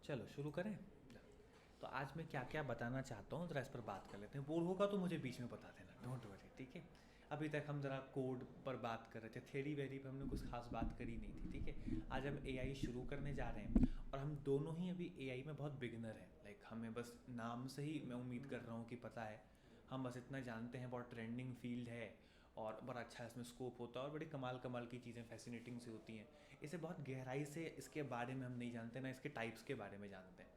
चलो शुरू करें। तो आज मैं क्या क्या बताना चाहता हूँ ज़रा इस पर बात कर लेते हैं। बोर होगा तो मुझे बीच में बता देना, डोंट वरी, ठीक है। अभी तक हम ज़रा कोड पर बात कर रहे थे, थ्योरी वेरी पर हमने कुछ खास बात करी नहीं थी, ठीक है। आज हम एआई शुरू करने जा रहे हैं और हम दोनों ही अभी एआई में बहुत बिगिनर हैं। लाइक हमें बस नाम से ही मैं उम्मीद कर रहा हूँ कि पता है। हम बस इतना जानते हैं बहुत ट्रेंडिंग फील्ड है और बड़ा अच्छा इसमें स्कोप होता है और बड़ी कमाल कमाल की चीज़ें फैसिनेटिंग सी होती हैं। इसे बहुत गहराई से इसके बारे में हम नहीं जानते, ना इसके टाइप्स के बारे में जानते हैं।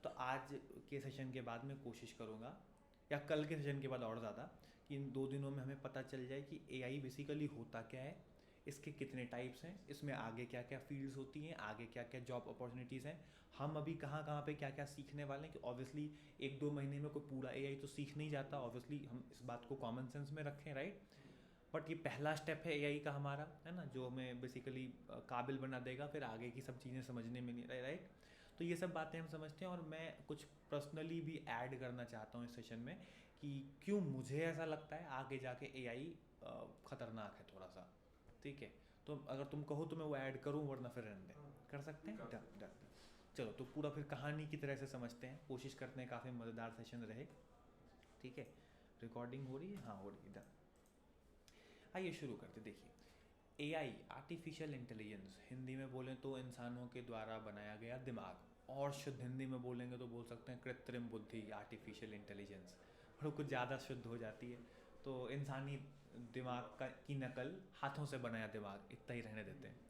तो आज के सेशन के बाद मैं कोशिश करूँगा, या कल के सेशन के बाद और ज़्यादा, कि इन 2 दिनों में हमें पता चल जाए कि एआई बेसिकली होता क्या है, इसके कितने टाइप्स हैं, इसमें आगे क्या क्या फील्ड्स होती हैं, आगे क्या क्या जॉब अपॉर्चुनिटीज़ हैं, हम अभी कहाँ कहाँ पे क्या क्या सीखने वाले हैं। कि ऑब्वियसली 1-2 महीने में कोई पूरा एआई तो सीख नहीं जाता, ऑब्वियसली हम इस बात को कॉमन सेंस में रखें, राइट। बट ये पहला स्टेप है एआई का हमारा, है ना, जो हमें बेसिकली काबिल बना देगा फिर आगे की सब चीज़ें समझने में, नहीं, राइट। तो ये सब बातें हम समझते हैं और मैं कुछ पर्सनली भी ऐड करना चाहता हूँ इस सेशन में कि क्यों मुझे ऐसा लगता है आगे जाके एआई ख़तरनाक है थोड़ा सा, ठीक है। तो अगर तुम कहो तो मैं वो ऐड करूँ, वरना फिर रहने दें। कर सकते हैं, डन डन। चलो तो पूरा फिर कहानी की तरह से समझते हैं, कोशिश करते हैं काफ़ी मज़ेदार सेशन रहे, ठीक है। रिकॉर्डिंग हो रही है, हाँ हो रही है, डन। आइए शुरू करते। देखिए, एआई आर्टिफिशियल इंटेलिजेंस, हिंदी में बोलें तो इंसानों के द्वारा बनाया गया दिमाग, और शुद्ध हिंदी में बोलेंगे तो बोल सकते हैं कृत्रिम बुद्धि, आर्टिफिशियल इंटेलिजेंस। और कुछ ज़्यादा शुद्ध हो जाती है तो इंसानी दिमाग का की नकल, हाथों से बनाया दिमाग, इतना ही रहने देते हैं।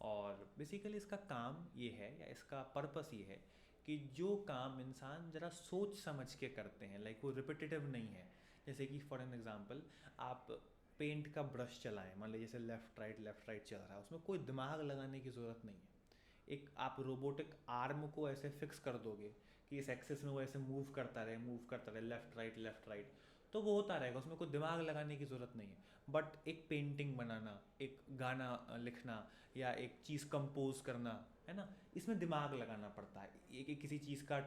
और बेसिकली इसका काम ये है, या इसका पर्पस ये है कि जो काम इंसान ज़रा सोच समझ के करते हैं, लाइक वो रिपीटेटिव नहीं है। जैसे कि फॉर एन एग्जांपल, आप पेंट का ब्रश चलाएं, मान लीजिए जैसे लेफ़्ट राइट चल रहा है, उसमें कोई दिमाग लगाने की ज़रूरत नहीं है। एक आप रोबोटिक आर्म को ऐसे फिक्स कर दोगे कि इस एक्सेस में वो ऐसे मूव करता रहे, लेफ़्ट राइट, तो वो होता रहेगा, उसमें कोई दिमाग लगाने की ज़रूरत नहीं है। बट एक पेंटिंग बनाना, एक गाना लिखना, या एक चीज़ कंपोज करना, है ना, इसमें दिमाग लगाना पड़ता है। एक किसी चीज़ का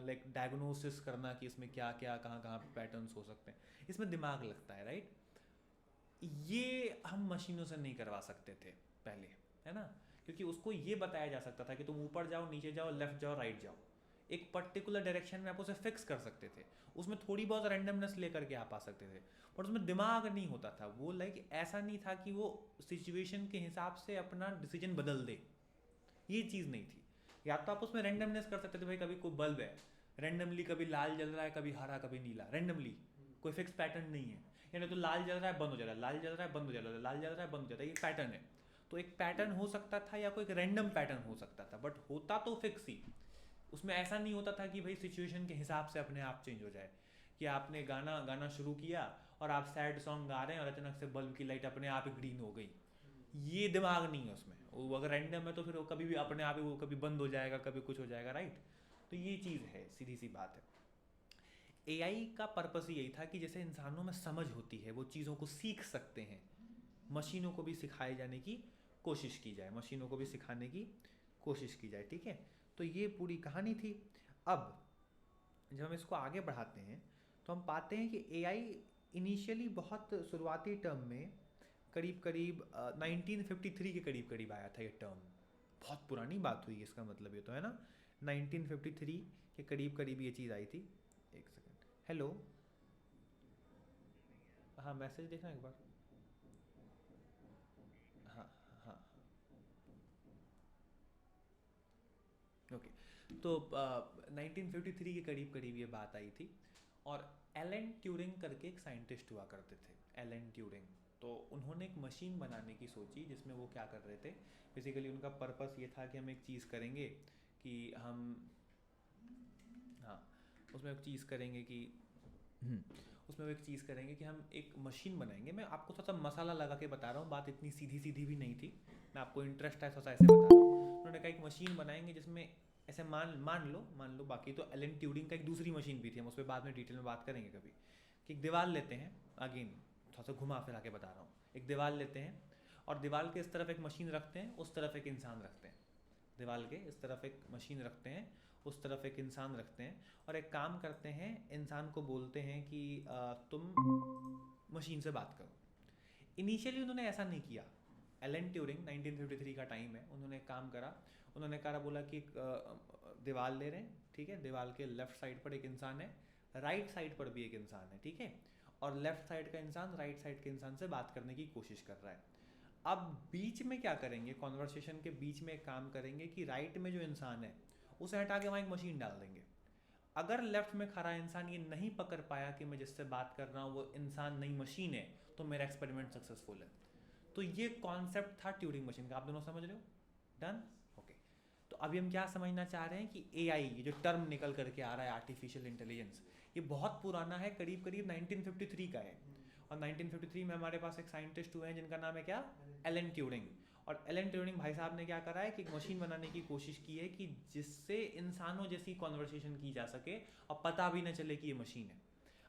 लाइक डायग्नोसिस करना कि इसमें क्या क्या कहाँ कहाँ पैटर्न्स हो सकते हैं, इसमें दिमाग लगता है, राइट। ये हम मशीनों से नहीं करवा सकते थे पहले, है ना। क्योंकि उसको ये बताया जा सकता था कि तुम ऊपर जाओ, नीचे जाओ, लेफ्ट जाओ, राइट जाओ, एक पर्टिकुलर डायरेक्शन में आप उसे फिक्स कर सकते थे। उसमें थोड़ी बहुत रैंडमनेस लेकर के आप आ सकते थे, बट उसमें दिमाग नहीं होता था। वो लाइक ऐसा नहीं था कि वो सिचुएशन के हिसाब से अपना डिसीजन बदल दे, ये चीज़ नहीं थी। या तो आप उसमें रैंडमनेस कर सकते थे, भाई कभी कोई बल्ब है, रैंडमली कभी लाल जल रहा है, कभी हरा, कभी नीला, रैंडमली, कोई फिक्स पैटर्न नहीं है। यानी तो लाल जल रहा है, बंद हो जा रहा है, लाल जल रहा है, बंद हो जा रहा है, लाल जल रहा है, बंद हो जा रहा है, ये पैटर्न है। तो एक पैटर्न हो सकता था या कोई रैंडम पैटर्न हो सकता था, बट होता तो फिक्स ही। उसमें ऐसा नहीं होता था कि भाई सिचुएशन के हिसाब से अपने आप चेंज हो जाए, कि आपने गाना गाना शुरू किया और आप सैड सॉन्ग गा रहे हैं और अचानक से बल्ब की लाइट अपने आप ही ग्रीन हो गई। ये दिमाग नहीं है उसमें। वो अगर रैंडम है तो फिर वो कभी भी अपने आप ही वो कभी बंद हो जाएगा, कभी कुछ हो जाएगा, राइट। तो ये चीज़ है, सीधी सी बात है। एआई का पर्पस ही यही था कि जैसे इंसानों में समझ होती है, वो चीज़ों को सीख सकते हैं, मशीनों को भी सिखाए जाने की कोशिश की जाए, मशीनों को भी सिखाने की कोशिश की जाए, ठीक है। तो ये पूरी कहानी थी। अब जब हम इसको आगे बढ़ाते हैं तो हम पाते हैं कि एआई इनिशियली बहुत शुरुआती टर्म में करीब करीब 1953 के करीब करीब आया था ये टर्म। बहुत पुरानी बात हुई इसका मतलब, ये तो है ना। 1953 के करीब करीब ये चीज़ आई थी। एक सेकंड, हेलो, हाँ मैसेज देखना एक बार। हाँ हाँ, ओके। तो 1953 के करीब करीब ये बात आई थी। और एलन ट्यूरिंग करके एक साइंटिस्ट हुआ करते थे, एलन ट्यूरिंग। तो उन्होंने एक मशीन बनाने की सोची जिसमें वो क्या कर रहे थे, बेसिकली उनका पर्पस ये था कि हम एक चीज़ करेंगे कि हम, हाँ, उसमें एक चीज़ करेंगे कि उसमें वो एक चीज़ करेंगे कि हम एक मशीन बनाएंगे। मैं आपको थोड़ा सा मसाला लगा के बता रहा हूँ, बात इतनी सीधी सीधी भी नहीं थी। मैं आपको इंटरेस्ट है थोड़ा सा ऐसे बता रहा हूँ। उन्होंने कहा एक मशीन बनाएंगे जिसमें ऐसे मान लो, बाकी तो एलन ट्यूरिंग का एक दूसरी मशीन भी थी, हम उस पर बाद में डिटेल में बात करेंगे कभी। कि एक दीवार लेते हैं, अगेन थोड़ा सा घुमा फिरा के बता रहा हूँ। एक दीवार लेते हैं और दीवार के इस तरफ एक मशीन रखते हैं, उस तरफ एक इंसान रखते हैं। दीवार के इस तरफ एक मशीन रखते हैं, उस तरफ एक इंसान रखते हैं, और एक काम करते हैं, इंसान को बोलते हैं कि तुम मशीन से बात करो। इनिशियली उन्होंने ऐसा नहीं किया, एलन ट्यूरिंग 1953 का टाइम है, उन्होंने एक काम करा, उन्होंने कहा बोला कि दीवार ले रहे हैं, ठीक है, दीवार के लेफ्ट साइड पर एक इंसान है, राइट साइड पर भी एक इंसान है, ठीक है, और लेफ्ट साइड का इंसान राइट साइड के इंसान से बात करने की कोशिश कर रहा है। अब बीच में क्या करेंगे, कॉन्वर्सेशन के बीच में एक काम करेंगे कि राइट में जो इंसान है उसे हटा के वहाँ एक मशीन डाल देंगे। अगर लेफ्ट में खड़ा इंसान ये नहीं पकड़ पाया कि मैं जिससे बात कर रहा हूँ वो इंसान नहीं मशीन है, तो मेरा एक्सपेरिमेंट सक्सेसफुल है। तो ये कॉन्सेप्ट था ट्यूरिंग मशीन का, आप दोनों समझ रहे हो? Done, okay. तो अभी हम क्या समझना चाह रहे हैं कि एआई, ये जो टर्म निकल करके आ रहा है आर्टिफिशियल इंटेलिजेंस, ये बहुत पुराना है, करीब करीब 1953 का है। और 1953 में हमारे पास एक साइंटिस्ट हुए हैं जिनका नाम है क्या, एलन ट्यूरिंग। और एलन ट्यूरिंग भाई साहब ने क्या करा है कि एक मशीन बनाने की कोशिश की है कि जिससे इंसानों जैसी कॉन्वर्सेशन की जा सके और पता भी न चले कि ये मशीन है।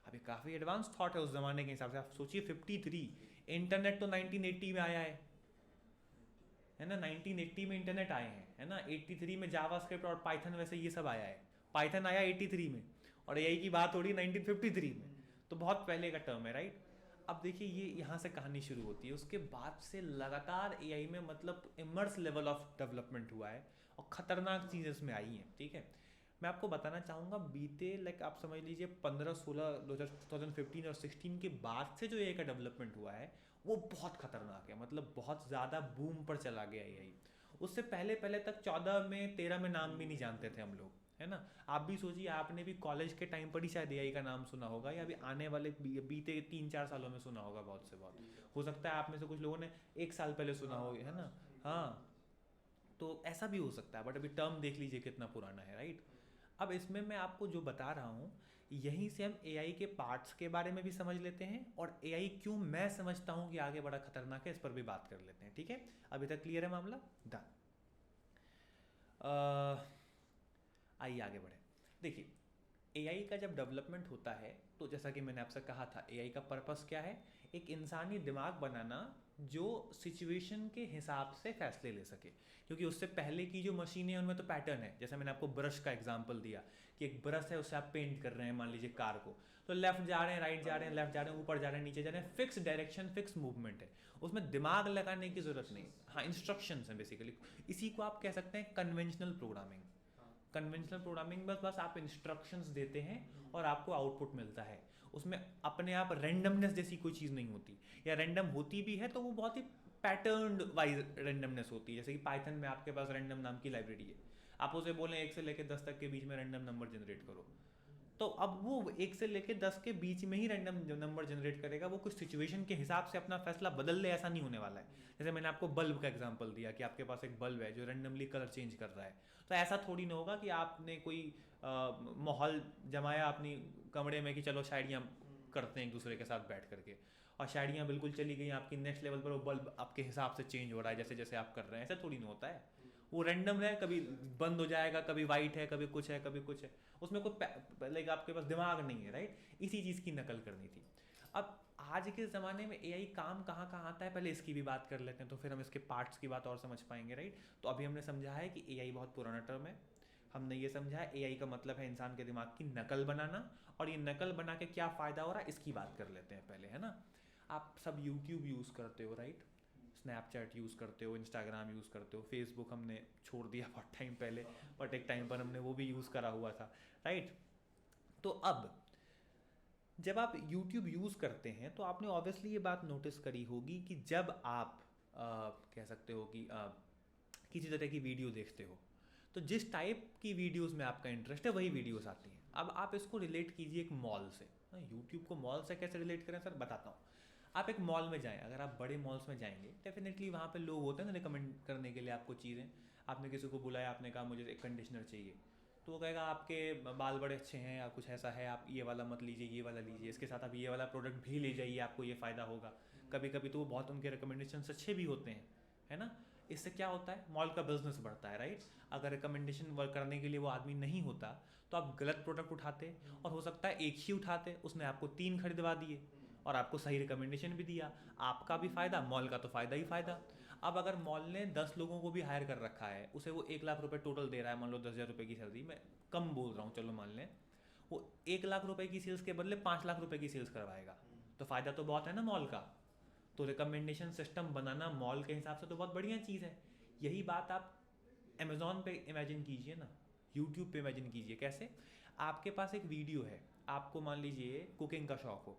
अभी काफ़ी एडवांस थॉट है उस ज़माने के हिसाब से। आप सोचिए 53, इंटरनेट तो 1980 में आया है ना, 1980 में इंटरनेट आए हैं, है ना, 83 में जावास्क्रिप्ट और पाइथन वैसे ये सब आया है। पाइथन आया 83 में और एआई की बात हो रही है 1953 में, तो बहुत पहले का टर्म है, राइट। अब देखिए ये यहाँ से कहानी शुरू होती है, उसके बाद से लगातार एआई में मतलब इमर्स लेवल ऑफ डेवलपमेंट हुआ है और ख़तरनाक चीज़ें इसमें आई हैं, ठीक है। मैं आपको बताना चाहूँगा बीते आप समझ लीजिए 15-16 2015 और 16 के बाद से जो एआई का डेवलपमेंट हुआ है वो बहुत ख़तरनाक है, मतलब बहुत ज़्यादा बूम पर चला गया एआई। उससे पहले पहले तक 14 में 13 में नाम भी नहीं जानते थे हम लोग, है ना। आप भी सोचिए, आपने भी कॉलेज के टाइम पर ही शायद एआई का नाम सुना होगा, या अभी आने वाले बीते 3-4 सालों में सुना होगा, बहुत से बहुत हो सकता है आप में से कुछ लोगों ने 1 साल पहले सुना हो, है ना। हाँ, तो ऐसा भी हो सकता है, बट अभी टर्म देख लीजिए कितना पुराना है, राइट। अब इसमें मैं आपको जो बता रहा हूँ, यहीं से हम एआई के पार्ट्स के बारे में भी समझ लेते हैं, और एआई क्यों मैं समझता हूँ कि आगे बड़ा खतरनाक है, इस पर भी बात कर लेते हैं, ठीक है। अभी तक क्लियर है मामला? डन। आइए आगे बढ़े। देखिए एआई का जब डेवलपमेंट होता है तो जैसा कि मैंने आपसे कहा था, एआई का पर्पस क्या है, एक इंसानी दिमाग बनाना जो सिचुएशन के हिसाब से फैसले ले सके। क्योंकि उससे पहले की जो मशीनें हैं उनमें तो पैटर्न है, जैसे मैंने आपको ब्रश का एग्जांपल दिया कि एक ब्रश है, उससे आप पेंट कर रहे हैं मान लीजिए कार को, तो लेफ्ट जा रहे हैं, राइट जा रहे हैं, लेफ्ट जा रहे हैं, ऊपर जा रहे हैं, नीचे जा रहे हैं, फिक्स डायरेक्शन, फिक्स मूवमेंट है, उसमें दिमाग लगाने की जरूरत नहीं। हाँ, इंस्ट्रक्शंस हैं बेसिकली, इसी को आप कह सकते हैं कन्वेंशनल प्रोग्रामिंग। कन्वेंशनल प्रोग्रामिंग बस आप इंस्ट्रक्शंस देते हैं और आपको आउटपुट मिलता है, उसमें अपने आप रैंडमनेस जैसी कोई चीज़ नहीं होती, या रैंडम होती भी है तो वो बहुत ही पैटर्न वाइज रैंडमनेस होती है। जैसे कि पाइथन में आपके पास रैंडम नाम की लाइब्रेरी है, आप उसे बोलें 1 से लेकर 10 तक के बीच में रैंडम नंबर जनरेट करो, तो अब वो 1 से लेकर 10 के बीच में ही रैंडम नंबर जनरेट करेगा, वो कुछ सिचुएशन के हिसाब से अपना फैसला बदल ले ऐसा नहीं होने वाला है। जैसे मैंने आपको बल्ब का एग्जांपल दिया कि आपके पास एक बल्ब है जो रैंडमली कलर चेंज कर रहा है, तो ऐसा थोड़ी ना होगा कि आपने कोई माहौल जमाया अपनी कमरे में कि चलो शायरियाँ करते हैं एक दूसरे के साथ बैठ करके, और शायरियाँ बिल्कुल चली गई आपकी नेक्स्ट लेवल पर, वो बल्ब आपके हिसाब से चेंज हो रहा है जैसे जैसे आप कर रहे हैं, ऐसा थोड़ी ना होता है। वो रैंडम है, कभी बंद हो जाएगा, कभी वाइट है, कभी कुछ है, कभी कुछ है, उसमें कोई लाइक आपके पास दिमाग नहीं है, राइट। इसी चीज़ की नकल करनी थी। अब आज के ज़माने में एआई काम कहाँ कहाँ आता है, पहले इसकी भी बात कर लेते हैं, तो फिर हम इसके पार्ट्स की बात और समझ पाएंगे, राइट। तो अभी हमने समझा है कि एआई बहुत पुराना टर्म है, हमने ये समझा है एआई का मतलब है इंसान के दिमाग की नकल बनाना, और ये नकल बना के क्या फ़ायदा हो रहा है इसकी बात कर लेते हैं पहले, है ना। आप सब यूट्यूब यूज़ करते हो, राइट, स्नैपचैट यूज़ करते हो, इंस्टाग्राम यूज़ करते हो, फेसबुक हमने छोड़ दिया बहुत टाइम पहले, बट एक टाइम पर हमने वो भी यूज़ करा हुआ था, राइट। तो अब जब आप यूट्यूब यूज़ करते हैं तो आपने ऑब्वियसली ये बात नोटिस करी होगी कि जब आप कह सकते हो कि किसी तरह की वीडियो देखते हो, तो जिस टाइप की वीडियोस में आपका इंटरेस्ट है वही वीडियोस आती हैं। अब आप इसको रिलेट कीजिए एक मॉल से। यूट्यूब को मॉल से कैसे रिलेट करें सर, बताता हूँ। आप एक मॉल में जाएं, अगर आप बड़े मॉल्स में जाएंगे डेफिनेटली वहाँ पे लोग होते हैं ना रिकमेंड करने के लिए आपको चीज़ें। आपने किसी को बुलाया, आपने कहा मुझे एक कंडीशनर चाहिए, तो वो कहेगा आपके बाल बड़े अच्छे हैं या कुछ ऐसा है, आप ये वाला मत लीजिए, ये वाला लीजिए, इसके साथ आप ये वाला प्रोडक्ट भी ले जाइए, आपको ये फ़ायदा होगा। कभी कभी तो वो बहुत उनके रिकमेंडेशन अच्छे भी होते हैं, है ना। इससे क्या होता है, मॉल का बिजनेस बढ़ता है, राइट। अगर रिकमेंडेशन वर्क करने के लिए वो आदमी नहीं होता तो आप गलत प्रोडक्ट उठाते, और हो सकता है एक ही उठाते, उसने आपको 3 खरीदवा दिए और आपको सही रिकमेंडेशन भी दिया, आपका भी फ़ायदा, मॉल का तो फ़ायदा ही फ़ायदा। अब अगर मॉल ने 10 लोगों को भी हायर कर रखा है, उसे वो 1 लाख रुपए टोटल दे रहा है, मान लो 10,000 रुपये की सैलरी, मैं कम बोल रहा हूँ, चलो मान लें, वो 1 लाख रुपए की सेल्स के बदले 5 लाख रुपए की सेल्स करवाएगा, तो फ़ायदा तो बहुत है ना मॉल का। तो रिकमेंडेशन सिस्टम बनाना मॉल के हिसाब से तो बहुत बढ़िया चीज़ है। यही बात आप अमेज़ॉन पे इमेजिन कीजिए ना, यूट्यूब पे इमेजिन कीजिए। कैसे? आपके पास एक वीडियो है, आपको मान लीजिए कुकिंग का शौक हो,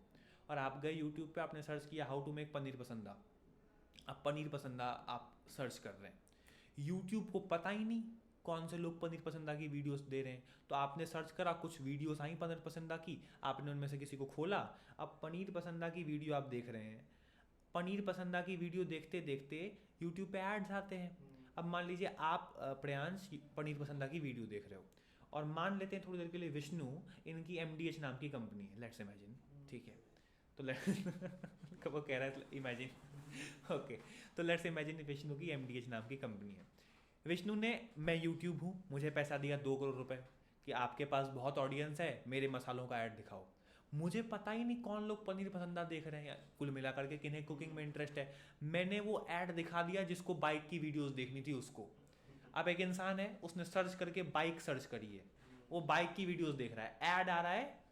और आप गए यूट्यूब पे, आपने सर्च किया हाउ टू मेक पनीर पसंदा। अब पनीर पसंदा आप सर्च कर रहे हैं, यूट्यूब को पता ही नहीं कौन से लोग पनीर पसंदा की वीडियोस दे रहे हैं, तो आपने सर्च करा, कुछ वीडियोस आई पनीर पसंदा की, आपने उनमें से किसी को खोला, अब पनीर पसंदा की वीडियो आप देख रहे हैं। पनीर पसंदा की वीडियो देखते देखते यूट्यूब पे एड्स आते हैं। अब मान लीजिए आप प्रियांश पनीर पसंदा की वीडियो देख रहे हो, और मान लेते हैं थोड़ी देर के लिए विष्णु, इनकी MDH नाम की कंपनी है, लेट्स इमेजिन, ठीक है, तो वो कह रहा है इमेजिन, ओके, तो लेट्स इमेजिन विष्णु की MDH नाम की कंपनी है। विष्णु ने, मैं यूट्यूब हूँ, मुझे पैसा दिया 2 करोड़ रुपए कि आपके पास बहुत ऑडियंस है, मेरे मसालों का ऐड दिखाओ। मुझे पता ही नहीं कौन लोग पनीर पसंदा देख रहे हैं, कुल मिला करके किन्हें कुकिंग में इंटरेस्ट है। मैंने वो ऐड दिखा दिया जिसको बाइक की वीडियोस देखनी थी उसको। अब एक इंसान है, उसने सर्च करके बाइक सर्च करी है, वो बाइक की वीडियोस देख रहा है, ऐड आ रहा है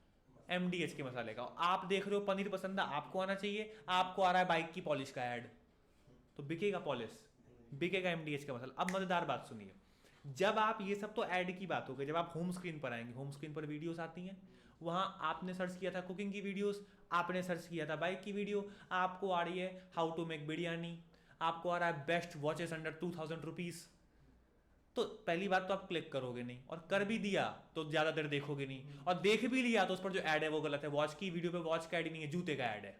MDH के मसाले का, आप देख रहे हो पनीर पसंदा, आपको आना चाहिए, आपको आ रहा है बाइक की पॉलिश का ऐड, तो बिकेगा पॉलिश, बिकेगा MDH का मसाला। अब मजेदार बात सुनिए, जब आप ये सब तो ऐड की बात हो गई, जब आप होम स्क्रीन पर आएंगे, होम स्क्रीन पर वीडियोस आती हैं, वहाँ आपने सर्च किया था कुकिंग की वीडियोस, आपने सर्च किया था बाइक की वीडियो, आपको आ रही है हाउ टू मेक बिरयानी, आपको आ रहा है बेस्ट वॉचेस अंडर 2000 रुपीज़। तो पहली बात तो आप क्लिक करोगे नहीं, और कर भी दिया तो ज़्यादा देर देखोगे नहीं, और देख भी लिया तो उस पर जो ऐड है वो गलत है, वॉच की वीडियो पे वॉच का ऐड ही नहीं है, जूते का ऐड है।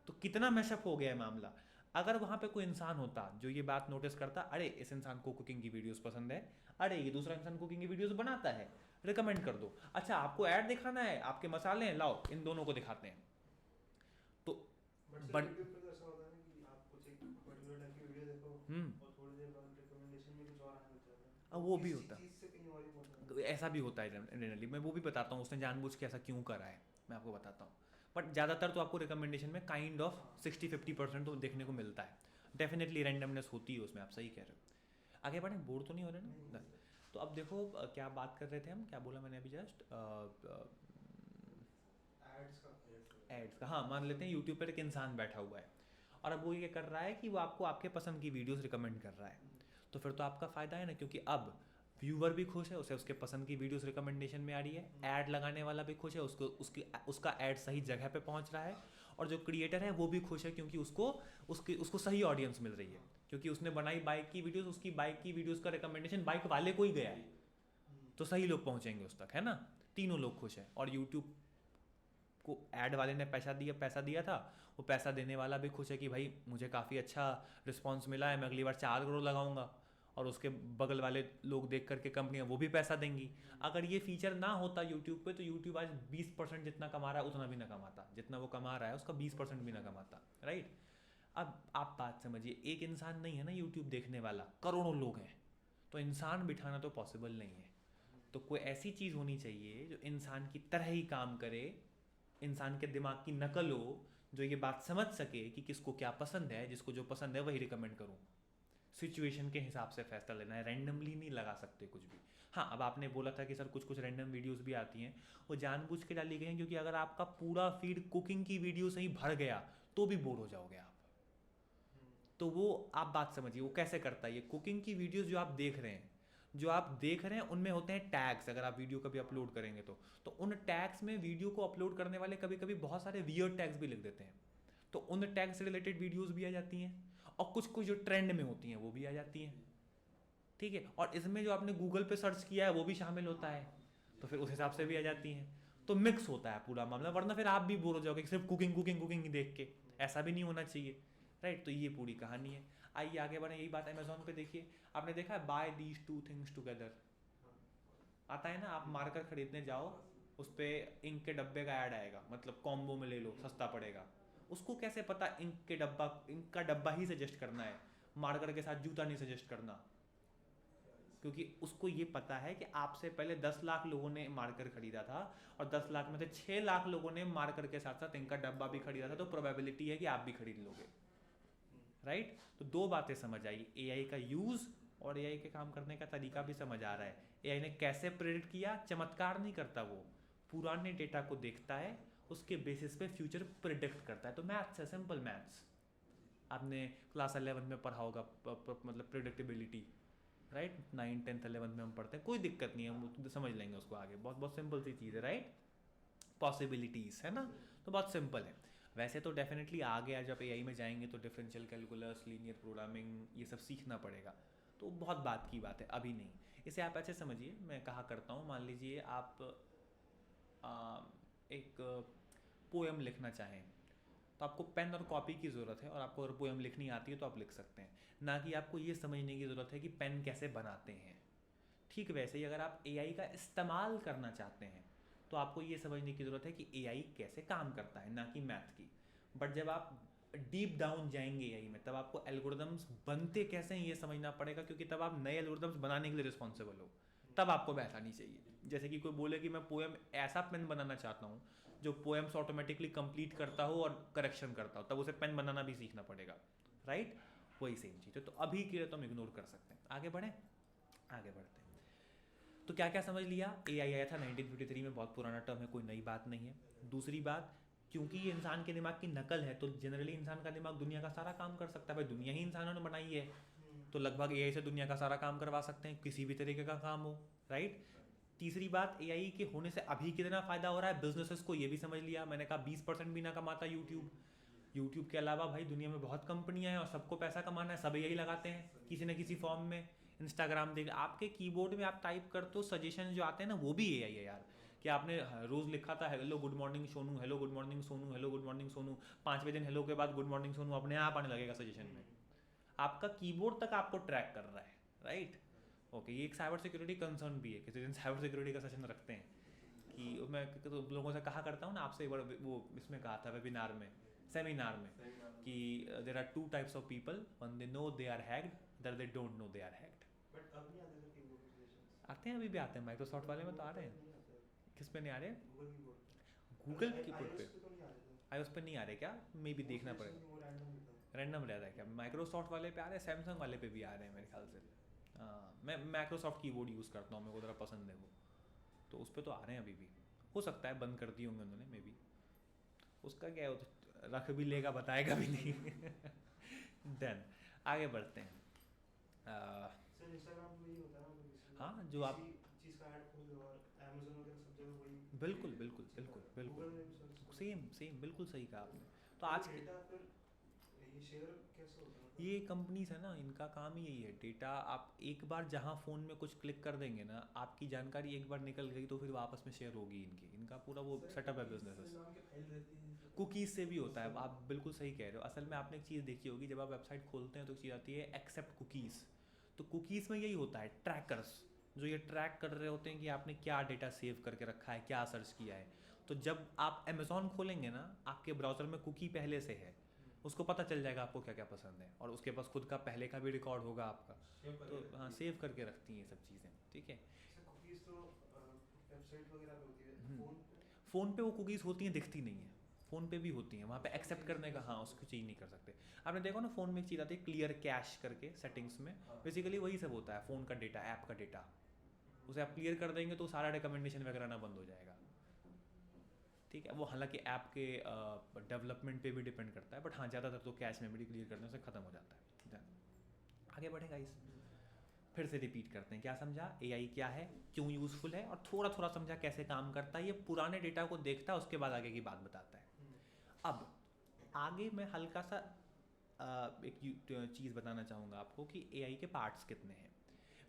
तो कितना मैशअप हो गया है मामला। अगर वहाँ पे कोई इंसान होता जो ये बात नोटिस करता, अरे इस इंसान को कुकिंग की वीडियोस पसंद है, अरे ये दूसरा इंसान कुकिंग की वीडियोस बनाता है, रिकमेंड कर दो, अच्छा आपको ऐड दिखाना है, आपके मसाले हैं, लाओ इन दोनों को दिखाते हैं। तो बट यूट्यूब पे तो ऐसा होता है ना कि आप कुछ एक पर्टिकुलर टाइप की वीडियो देखो और थोड़ी देर बाद रिकमेंडेशन में कुछ और आने लग जाता है, अब वो भी होता चीज़ से कहीं और ही पहुंच जाता ऐसा भी होता है जनरली, मैं वो भी बताता हूँ उसने जानबूझ के ऐसा क्यों करा है, मैं आपको बताता हूँ। बट ज़्यादातर तो आपको रिकमेंडेशन में काइंड ऑफ 60-50% तो देखने को मिलता है, डेफिनेटली रैंडमनेस होती है उसमें, आप सही कह रहे हो। आगे बढ़ें, बोर तो नहीं हो रहे ना? तो अब देखो क्या बात कर रहे थे हम, क्या बोला मैंने अभी जस्ट, एड्स का। हाँ, मान लेते हैं यूट्यूब पर एक इंसान बैठा हुआ है, और अब वो ये कर रहा है कि वो आपको आपके पसंद की वीडियोस रिकमेंड कर रहा है, तो फिर तो आपका फ़ायदा है ना, क्योंकि अब व्यूवर भी खुश है, उसे उसके पसंद की वीडियोस रिकमेंडेशन में आ रही है, ऐड लगाने वाला भी खुश है, उसका ऐड सही जगह पे पहुंच रहा है, और जो क्रिएटर है वो भी खुश है क्योंकि उसको सही ऑडियंस मिल रही है, क्योंकि उसने बनाई बाइक की वीडियोस, उसकी बाइक की वीडियोस का रिकमेंडेशन बाइक वाले को ही गया है, तो सही लोग पहुंचेंगे उस तक, है ना? तीनों लोग खुश हैं, और यूट्यूब को ऐड वाले ने पैसा दिया था, वो पैसा देने वाला भी खुश है कि भाई मुझे काफ़ी अच्छा रिस्पांस मिला है, मैं अगली बार 4 करोड़ लगाऊंगा, और उसके बगल वाले लोग देख करके कंपनियां वो भी पैसा देंगी। अगर ये फीचर ना होता यूट्यूब पे, तो यूट्यूब आज 20% जितना कमा रहा है उतना भी ना कमाता, जितना वो कमा रहा है उसका 20% भी ना कमाता, राइट? अब आप बात समझिए, एक इंसान नहीं है ना यूट्यूब देखने वाला, करोड़ों लोग हैं, तो इंसान बिठाना तो पॉसिबल नहीं है। तो कोई ऐसी चीज़ होनी चाहिए जो इंसान की तरह ही काम करे, इंसान के दिमाग की नकल हो, जो ये बात समझ सके कि किसको क्या पसंद है, जिसको जो पसंद है वही रिकमेंड करूँ। सिचुएशन के हिसाब से फैसला लेना है, रैंडमली नहीं लगा सकते कुछ भी। हाँ, अब आपने बोला था कि सर कुछ कुछ रैंडम वीडियोस भी आती हैं, वो जानबूझ के डाली गई हैं, क्योंकि अगर आपका पूरा फीड कुकिंग की वीडियो से ही भर गया तो भी बोर हो जाओगे आप। तो वो आप बात समझिए वो कैसे करता है, ये कुकिंग की वीडियोस जो आप देख रहे हैं उनमें होते हैं टैग्स, अगर आप वीडियो कभी अपलोड करेंगे तो उन टैग्स में वीडियो को अपलोड करने वाले कभी कभी बहुत सारे वियर्ड टैग्स भी लिख देते हैं, तो उन टैग्स से रिलेटेड वीडियोस भी आ जाती हैं, और कुछ कुछ जो ट्रेंड में होती हैं वो भी आ जाती हैं, ठीक है, और इसमें जो आपने गूगल पे सर्च किया है वो भी शामिल होता है, तो फिर उस हिसाब से भी आ जाती हैं, तो मिक्स होता है पूरा मामला, वरना फिर आप भी बोर हो जाओगे सिर्फ कुकिंग कुकिंग कुकिंग ही देख के, ऐसा भी नहीं होना चाहिए, राइट? तो ये पूरी कहानी है। आइए आगे बढ़े, यही बात अमेजोन पे देखिए, आपने देखा है बाय दीज 2 थिंग्स टुगेदर, आता है ना, आप मार्कर खरीदने जाओ, उस पर इंक के डब्बे का ऐड आएगा, मतलब कॉम्बो में ले लो सस्ता पड़ेगा, उसको कैसे पता इंक का डब्बा ही सजेस्ट करना है, मार्कर के साथ जूता नहीं सजेस्ट करना, क्योंकि उसको ये पता है कि आपसे पहले 10 लाख लोगों ने मार्कर खरीदा था, और 10 लाख में से 6 लाख लोगों ने मार्कर के साथ साथ इनका डब्बा भी खरीदा था, तो प्रोबेबिलिटी है कि आप भी खरीद लोगे, राइट? तो दो बातें समझ आई, एआई का यूज़ और एआई के काम करने का तरीका भी समझ आ रहा है। एआई ने कैसे प्रेडिक्ट किया, चमत्कार नहीं करता, वो पुराने डेटा को देखता है, उसके बेसिस पे फ्यूचर प्रिडिक्ट करता है, तो मैथ्स है, सिंपल मैथ्स। आपने क्लास 11 में पढ़ा होगा मतलब प्रिडिक्टेबिलिटी, राइट? 9, 10th 11th में हम पढ़ते हैं, कोई दिक्कत नहीं है, हम समझ लेंगे उसको आगे, बहुत बहुत सिंपल सी चीज़ है, राइट? पॉसिबिलिटीज़ है ना, तो बहुत सिंपल है। वैसे तो डेफिनेटली आगे जब एआई में जाएंगे तो डिफरेंशियल कैलकुलस, लीनियर प्रोग्रामिंग, ये सब सीखना पड़ेगा, तो बहुत बात की बात है, अभी नहीं। इसे आप ऐसे समझिए, मैं कहा करता हूँ, मान लीजिए आप एक पोएम लिखना चाहें तो आपको पेन और कॉपी की ज़रूरत है, और आपको अगर पोएम लिखनी आती है तो आप लिख सकते हैं, ना कि आपको ये समझने की ज़रूरत है कि पेन कैसे बनाते हैं। ठीक वैसे ही अगर आप एआई का इस्तेमाल करना चाहते हैं तो आपको ये समझने की ज़रूरत है कि एआई कैसे काम करता है, ना कि मैथ की। बट जब आप डीप डाउन जाएंगे एआई में, तब आपको एल्गोरिदम्स बनते कैसे हैं ये समझना पड़ेगा, क्योंकि तब आप नए एल्गोरिदम्स बनाने के लिए रिस्पॉन्सिबल हो, तब आपको बहस आनी चाहिए। जैसे कि कोई बोले कि मैं पोएम ऐसा पेन बनाना चाहता हूँ जो पोएम्स ऑटोमेटिकली कंप्लीट करता हो और करेक्शन करता हो, तब उसे पेन बनाना भी सीखना पड़ेगा, राइट? वही सेम चीज़ है। तो अभी के लिए तो हम इग्नोर कर सकते हैं, आगे बढ़ें, आगे बढ़ते हैं। तो क्या क्या समझ लिया? एआई आया था 1953 में, बहुत पुराना टर्म है, कोई नई बात नहीं है। दूसरी बात, क्योंकि ये इंसान के दिमाग की नकल है तो जनरली इंसान का दिमाग दुनिया का सारा काम कर सकता है, भाई दुनिया ही इंसानों ने बनाई है, तो लगभग एआई से दुनिया का सारा काम करवा सकते हैं, किसी भी तरीके का काम हो, राइट? तीसरी बात, एआई के होने से अभी कितना फ़ायदा हो रहा है बिजनेसेस को, ये भी समझ लिया। मैंने कहा 20% भी ना कमाता यूट्यूब के अलावा भाई दुनिया में बहुत कंपनियां हैं और सबको पैसा कमाना है, सब यही लगाते हैं किसी न किसी फॉर्म में। इंस्टाग्राम देख, आपके कीबोर्ड में आप टाइप करते हो, सजेशन जो आते हैं ना वो भी एआई है यार। कि आपने रोज़ लिखा था hello good morning Sonu, hello good morning Sonu, hello good morning Sonu, 5वें दिन हेलो के बाद गुड मॉर्निंग सोनू अपने आप आने लगेगा सजेशन में। आपका कीबोर्ड तक आपको ट्रैक कर रहा है, राइट? ओके, ये एक साइबर सिक्योरिटी कंसर्न भी है, किसी दिन साइबर सिक्योरिटी का सेशन रखते हैं। कि मैं तो लोगों से कहा करता हूँ ना, आपसे वो इसमें कहा था वेबिनार में, सेमिनार में, कि there are 2 types of people, one they know they are hacked, other they don't know they are hacked. But अब नहीं आते सर कीबोर्ड में सजेशंस? आते हैं, अभी भी आते हैं, माइक्रोसॉफ्ट वाले में तो आ रहे हैं। नहीं आते। किस पे नहीं आ रहे? गूगल कीबोर्ड पे। गूगल कीबोर्ड पे? आईओएस पे तो नहीं आ रहे थे। iOS पे नहीं आ रहे क्या? मे बी देखना सजेशंस पड़ेगा, वो रैंडम होता है। रैंडम रहता है क्या? माइक्रोसॉफ्ट वाले पे आ रहे हैं, सैमसंग वाले पे भी आ रहे हैं मेरे ख्याल से। हाँ, मैं माइक्रोसॉफ्ट कीबोर्ड यूज़ करता हूँ, मेरे को ज़रा पसंद है वो, तो उस पर तो आ रहे हैं अभी भी। हो सकता है बंद कर दिए होंगे उन्होंने, मे बी। उसका क्या है, तो रख भी लेगा, बताएगा भी नहीं। डन, आगे बढ़ते हैं। सर इंस्टाग्राम पे यही होता है ना, तो किसी हाँ, जो आप चीज़ का ऐड खोल दो और अमेज़न वगैरह सब जगह वही। बिल्कुल बिल्कुल बिल्कुल गूगल बिल्कुल में भी सर सेम सेम, बिल्कुल सही कहा आपने। तो आज के डेटा फिर ये शेयर कैसे होता है? ये कंपनीज है ना, इनका काम ही यही है, डेटा। आप एक बार जहाँ फ़ोन में कुछ क्लिक कर देंगे ना, आपकी जानकारी एक बार निकल गई तो फिर वापस में शेयर होगी इनकी, इनका पूरा वो सेटअप है बिजनेस। कुकीज़ से भी होता है, आप बिल्कुल सही कह रहे हो। असल में आपने एक चीज़ देखी होगी, जब आप वेबसाइट खोलते हैं तो एक चीज़ आती है एक्सेप्ट कुकीज़। तो कुकीज़ में यही होता है, ट्रैकर्स जो ये ट्रैक कर रहे होते हैं कि आपने क्या डेटा सेव करके रखा है, क्या सर्च किया है। तो जब आप अमेज़ॉन खोलेंगे ना, आपके ब्राउज़र में कुकी पहले से है, उसको पता चल जाएगा आपको क्या क्या पसंद है, और उसके पास खुद का पहले का भी रिकॉर्ड होगा आपका। तो हाँ, सेव करके रखती हैं ये सब चीज़ें, ठीक है। कुकीज़ तो वेबसाइट वगैरह पे होती है, फोन पे? फ़ोन पे वो कुकीज़ होती हैं, दिखती नहीं है। फ़ोन पे भी होती हैं, वहाँ पे एक्सेप्ट करने का, हाँ, उसको चेंज नहीं कर सकते। आपने देखो ना, फ़ोन में एक चीज़ आती है क्लियर कैश करके सेटिंग्स में, बेसिकली वही सब होता है, फ़ोन का डेटा, ऐप का डेटा। उसे आप क्लियर कर देंगे तो सारा रिकमेंडेशन वगैरह ना बंद हो जाएगा, ठीक है। वो हालांकि ऐप के डेवलपमेंट पे भी डिपेंड करता है, बट हाँ, ज़्यादातर तो कैश मेमोरी क्लियर करने से ख़त्म हो जाता है। आगे बढ़ेगा इस, फिर से रिपीट करते हैं, क्या समझा एआई क्या है, क्यों यूज़फुल है, और थोड़ा थोड़ा समझा कैसे काम करता है। ये पुराने डेटा को देखता है, उसके बाद आगे की बात बताता है। अब आगे मैं हल्का सा एक चीज़ बताना चाहूँगा आपको कि एआई के पार्ट्स कितने हैं।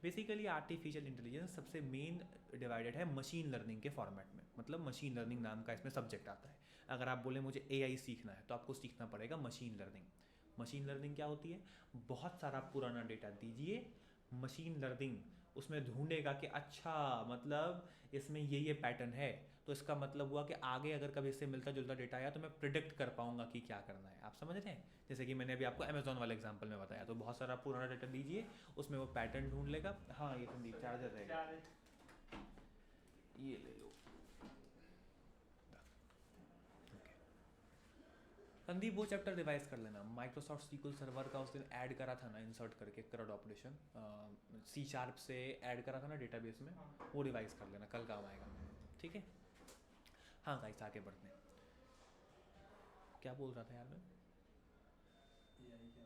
बेसिकली आर्टिफिशियल इंटेलिजेंस सबसे मेन डिवाइडेड है मशीन लर्निंग के फॉर्मेट में, मतलब मशीन लर्निंग नाम का इसमें सब्जेक्ट आता है। अगर आप बोले मुझे एआई सीखना है तो आपको सीखना पड़ेगा मशीन लर्निंग। मशीन लर्निंग क्या होती है? बहुत सारा पुराना डेटा दीजिए, मशीन लर्निंग उसमें ढूंढेगा कि अच्छा मतलब इसमें ये पैटर्न है, तो इसका मतलब हुआ कि आगे अगर कभी इससे मिलता जुलता डेटा आया तो मैं प्रिडिक्ट कर पाऊंगा कि क्या करना है। आप समझ रहे हैं? जैसे कि मैंने अभी आपको अमेजोन वाले एग्जांपल में बताया, तो बहुत सारा पुराना डेटा दीजिए, उसमें वो पैटर्न ढूंढ लेगा। हाँ, ये संदीप चार्जर रहेगा, ये ले लो। संदीप वो चैप्टर रिवाइज कर लेना, माइक्रोसॉफ्ट सीक्वल सर्वर का उस दिन ऐड करा था ना, इंसर्ट करके करड ऑपरेशन, C# से ऐड करा था ना डेटाबेस में, वो रिवाइज कर लेना, कल काम आएगा, ठीक है। हाँ गाइस, आगे बढ़ते हैं। क्या बोल रहा था यार मैं?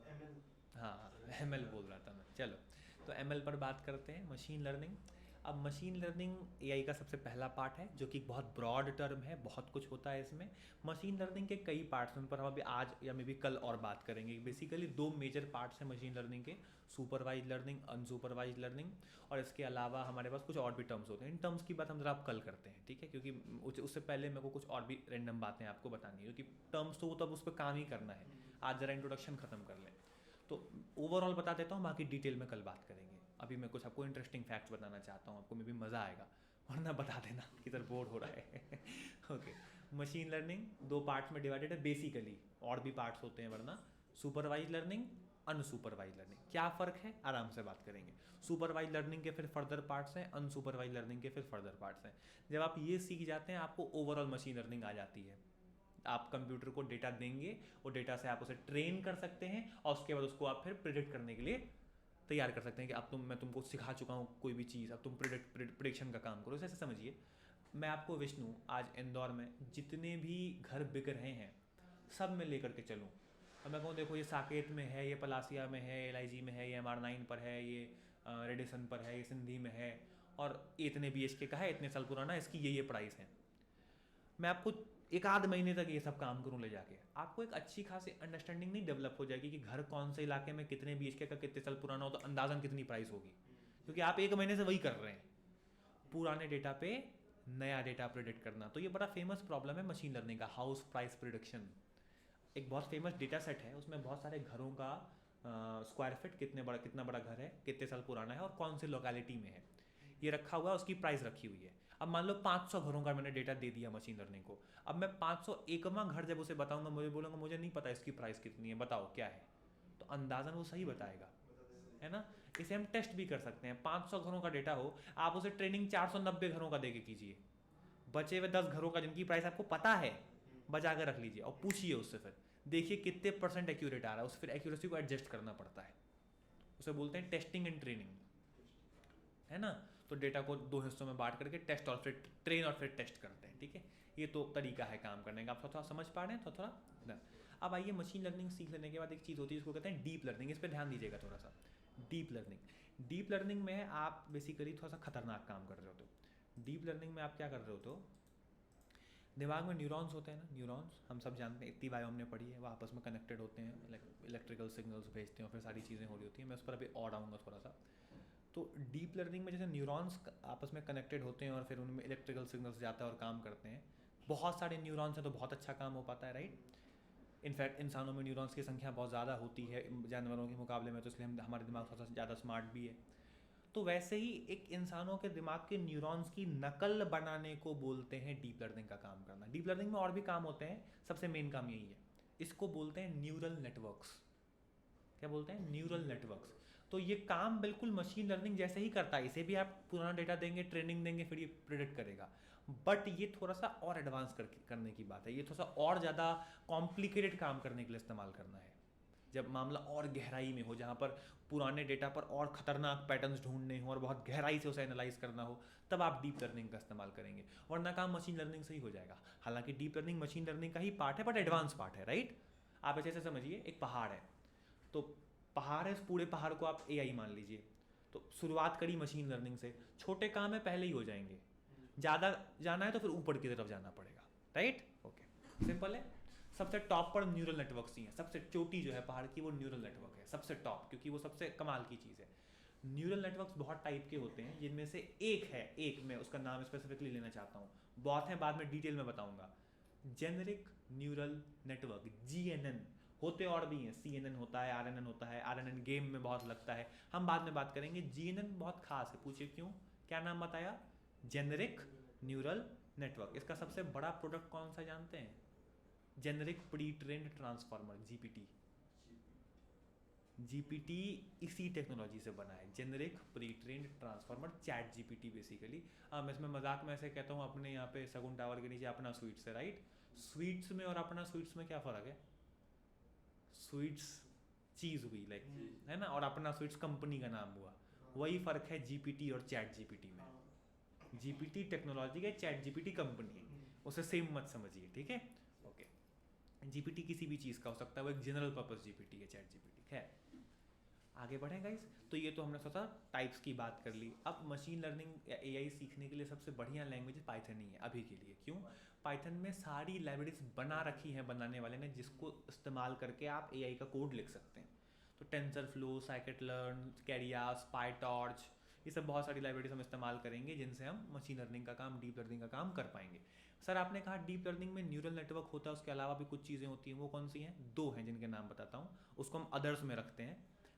ML। हाँ ML बोल रहा था मैं, चलो तो ML पर बात करते हैं, मशीन लर्निंग। अब मशीन लर्निंग AI का सबसे पहला पार्ट है, जो कि एक बहुत ब्रॉड टर्म है, बहुत कुछ होता है इसमें। मशीन लर्निंग के कई पार्ट्स हैं, उन पर हम अभी आज या मे बी कल और बात करेंगे। बेसिकली दो मेजर पार्ट्स हैं मशीन लर्निंग के, सुपरवाइज लर्निंग, अनसुपरवाइज लर्निंग, और इसके अलावा हमारे पास कुछ और भी टर्म्स होते हैं। इन टर्म्स की बात हम जरा आप कल करते हैं, ठीक है, क्योंकि उससे पहले मेरे को कुछ और भी रैंडम बातें आपको बतानी है, क्योंकि टर्म्स तो वो तब उस पर काम ही करना है। आज ज़रा इंट्रोडक्शन ख़त्म कर लें तो ओवरऑल बता देता हूँ, बाकी डिटेल में कल बात करेंगे। अभी मैं कुछ आपको इंटरेस्टिंग फैक्ट्स बताना चाहता हूँ, आपको में भी मज़ा आएगा, वरना बता देना किधर बोर हो रहा है। ओके, मशीन लर्निंग दो पार्ट्स में डिवाइडेड है बेसिकली, और भी पार्ट्स होते हैं वरना। सुपरवाइज लर्निंग, अनसुपरवाइज लर्निंग, क्या फ़र्क है आराम से बात करेंगे। सुपरवाइज लर्निंग के फिर फर्दर पार्ट्स हैं, अनसुपरवाइज लर्निंग के फिर फर्दर पार्ट्स हैं। जब आप ये सीख जाते हैं, आपको ओवरऑल मशीन लर्निंग आ जाती है। आप कंप्यूटर को डेटा देंगे, और डेटा से आप उसे ट्रेन कर सकते हैं, और उसके बाद उसको आप फिर प्रिडिक्ट करने के लिए तैयार कर सकते हैं कि अब मैं तुमको सिखा चुका हूँ कोई भी चीज़, अब तुम प्रिडिक्शन का काम करो। ऐसे समझिए, मैं आपको विष्णु आज इंदौर में जितने भी घर बिक रहे हैं सब में लेकर के चलूँ, अब मैं कहूँ देखो ये साकेत में है, ये पलासिया में है, LIG में है, ये MR9 पर है, ये रेडिसन पर है, ये सिंधी में है, और इतने BHK का है, इतने साल पुराना, इसकी ये प्राइस है। मैं आपको एक आध महीने तक ये सब काम करूँ ले जाके, आपको एक अच्छी खासी अंडरस्टैंडिंग नहीं डेवलप हो जाएगी कि घर कौन से इलाके में कितने BHK का कितने साल पुराना हो, तो अंदाजन कितनी प्राइस होगी, क्योंकि आप एक महीने से वही कर रहे हैं, पुराने डेटा पे नया डेटा प्रिडिक्ट करना। तो ये बड़ा फेमस प्रॉब्लम है मशीन लर्निंग का, हाउस प्राइस प्रिडिक्शन। एक बहुत फेमस डेटा सेट है, उसमें बहुत सारे घरों का स्क्वायर फीट, कितना बड़ा घर है, कितने साल पुराना है, और कौन से लोकेलिटी में है, ये रखा हुआ है, उसकी प्राइस रखी हुई है। अब मान लो 500 घरों का मैंने डेटा दे दिया मशीन लर्निंग को, अब मैं 501वां घर जब उसे बताऊंगा, मुझे बोलूँगा मुझे नहीं पता इसकी प्राइस कितनी है, बताओ क्या है, तो अंदाजन वो सही बताएगा, है ना। इसे हम टेस्ट भी कर सकते हैं। 500 घरों का डेटा हो, आप उसे ट्रेनिंग 490 घरों का दे के कीजिए, बचे हुए 10 घरों का जिनकी प्राइस आपको पता है बचा कर रख लीजिए, और पूछिए उससे, फिर देखिए कितने % एक्यूरेट आ रहा है। उस फिर एक्यूरेसी को एडजस्ट करना पड़ता है, उसे बोलते हैं टेस्टिंग एंड ट्रेनिंग, है ना। तो डेटा को दो हिस्सों में बांट करके टेस्ट और फिर ट्रेन और फिर टेस्ट करते हैं, ठीक है। ये तो तरीका है काम करने का, आप थोड़ा समझ पा रहे हैं, थोड़ा। अब आइए, मशीन लर्निंग सीख लेने के बाद एक चीज़ होती है, इसको कहते हैं डीप लर्निंग। इस पर ध्यान दीजिएगा थोड़ा सा। डीप लर्निंग में आप बेसिकली थोड़ा सा खतरनाक काम कर रहे होते हो। डीप लर्निंग में आप क्या कर रहे होते हो, दिमाग में न्यूरॉन्स होते हैं ना, न्यूरॉन्स हम सब जानते हैं, इतनी बायो हमने पढ़ी है, वो आपस में कनेक्टेड होते हैं, इलेक्ट्रिकल सिग्नल्स भेजते हैं, और फिर सारी चीज़ें हो रही होती हैं। मैं उस पर अभी और आऊँगा थोड़ा सा। तो डीप लर्निंग में जैसे न्यूरॉन्स आपस में कनेक्टेड होते हैं, और फिर उनमें इलेक्ट्रिकल सिग्नल्स जाता है और काम करते हैं। बहुत सारे न्यूरॉन्स हैं तो बहुत अच्छा काम हो पाता है, राइट। इनफैक्ट इंसानों में न्यूरॉन्स की संख्या बहुत ज़्यादा होती है जानवरों के मुकाबले में, तो इसलिए हमारे दिमाग थोड़ा सा ज़्यादा स्मार्ट भी है। तो वैसे ही एक इंसानों के दिमाग के न्यूरॉन्स की नकल बनाने को बोलते हैं डीप लर्निंग का काम करना। डीप लर्निंग में और भी काम होते हैं, सबसे मेन काम यही है। इसको बोलते हैं न्यूरल नेटवर्क्स। क्या बोलते हैं? Neural networks. तो ये काम बिल्कुल मशीन लर्निंग जैसे ही करता है। इसे भी आप पुराना डेटा देंगे, ट्रेनिंग देंगे, फिर ये प्रिडिक्ट करेगा। बट ये थोड़ा सा और एडवांस करने की बात है, ये थोड़ा सा और ज़्यादा कॉम्प्लिकेटेड काम करने के लिए इस्तेमाल करना है। जब मामला और गहराई में हो, जहाँ पर पुराने डेटा पर और ख़तरनाक पैटर्न्स ढूंढने हो और बहुत गहराई से उसे एनालाइज करना हो, तब आप डीप लर्निंग का इस्तेमाल करेंगे, वरना काम मशीन लर्निंग से ही हो जाएगा। हालांकि डीप लर्निंग मशीन लर्निंग का ही पार्ट है, बट एडवांस पार्ट है, राइट। आप ऐसे समझिए, एक पहाड़ है, तो पहाड़ है, इस पूरे पहाड़ को आप AI मान लीजिए। तो शुरुआत करी मशीन लर्निंग से, छोटे काम है पहले ही हो जाएंगे, ज़्यादा जाना है तो फिर ऊपर की तरफ जाना पड़ेगा, राइट। ओके, सिंपल है। सबसे टॉप पर न्यूरल नेटवर्क्स ही हैं, सबसे चोटी जो है पहाड़ की वो न्यूरल नेटवर्क है, सबसे टॉप, क्योंकि वो सबसे कमाल की चीज़ है। न्यूरल नेटवर्क्स बहुत टाइप के होते हैं, जिनमें से एक मैं उसका नाम स्पेसिफिकली लेना चाहता हूँ, बहुत हैं, बाद में डिटेल में बताऊँगा। Generic neural network, GNN। होते और भी हैं, CNN होता है, RNN होता है, RNN गेम में बहुत लगता है, हम बाद में बात करेंगे। GNN बहुत खास है, पूछिए क्यों, क्या नाम बताया? Generic neural network. इसका सबसे बड़ा प्रोडक्ट कौन सा जानते हैं? Generic pre trained transformer, GPT इसी टेक्नोलॉजी से बना है, generic pre trained transformer, chat GPT basically. मैं इसमें मजाक में ऐसे कहता हूँ, अपने यहाँ पे सगुन टावर के नीचे अपना स्वीट्स है, राइट। स्वीट्स में और अपना स्वीट्स में क्या फ़र्क है? स्वीट्स चीज़ हुई, लाइक, है ना, और अपना स्वीट्स कंपनी का नाम हुआ। वही फ़र्क है GPT और चैट GPT में। GPT टेक्नोलॉजी है, चैट GPT कंपनी है, उसे सेम मत समझिए, ठीक है। ओके, जीपीटी किसी भी चीज़ का हो सकता है, वो एक जनरल पर्पस जीपीटी है, चैट जीपीटी। खैर आगे बढ़ें गाइस। तो ये तो हमने सोचा टाइप्स की बात कर ली। अब मशीन लर्निंग या एआई सीखने के लिए सबसे बढ़िया लैंग्वेज पाइथन ही है अभी के लिए। क्यों? पाइथन में सारी लाइब्रेरीज बना रखी हैं बनाने वाले ने, जिसको इस्तेमाल करके आप एआई का कोड लिख सकते हैं। तो टेंसरफ्लो, साइकिट-लर्न, कैरियास, पाईटॉर्च, ये सब बहुत सारी लाइब्रेरीज हम इस्तेमाल करेंगे जिनसे हम मशीन लर्निंग का काम, डीप लर्निंग का काम कर पाएंगे। सर आपने कहा डीप लर्निंग में न्यूरल नेटवर्क होता है, उसके अलावा भी कुछ चीज़ें होती हैं, वो कौन सी हैं? 2 हैं जिनके नाम बताता हूँ, उसको हम अदर्स में रखते हैं।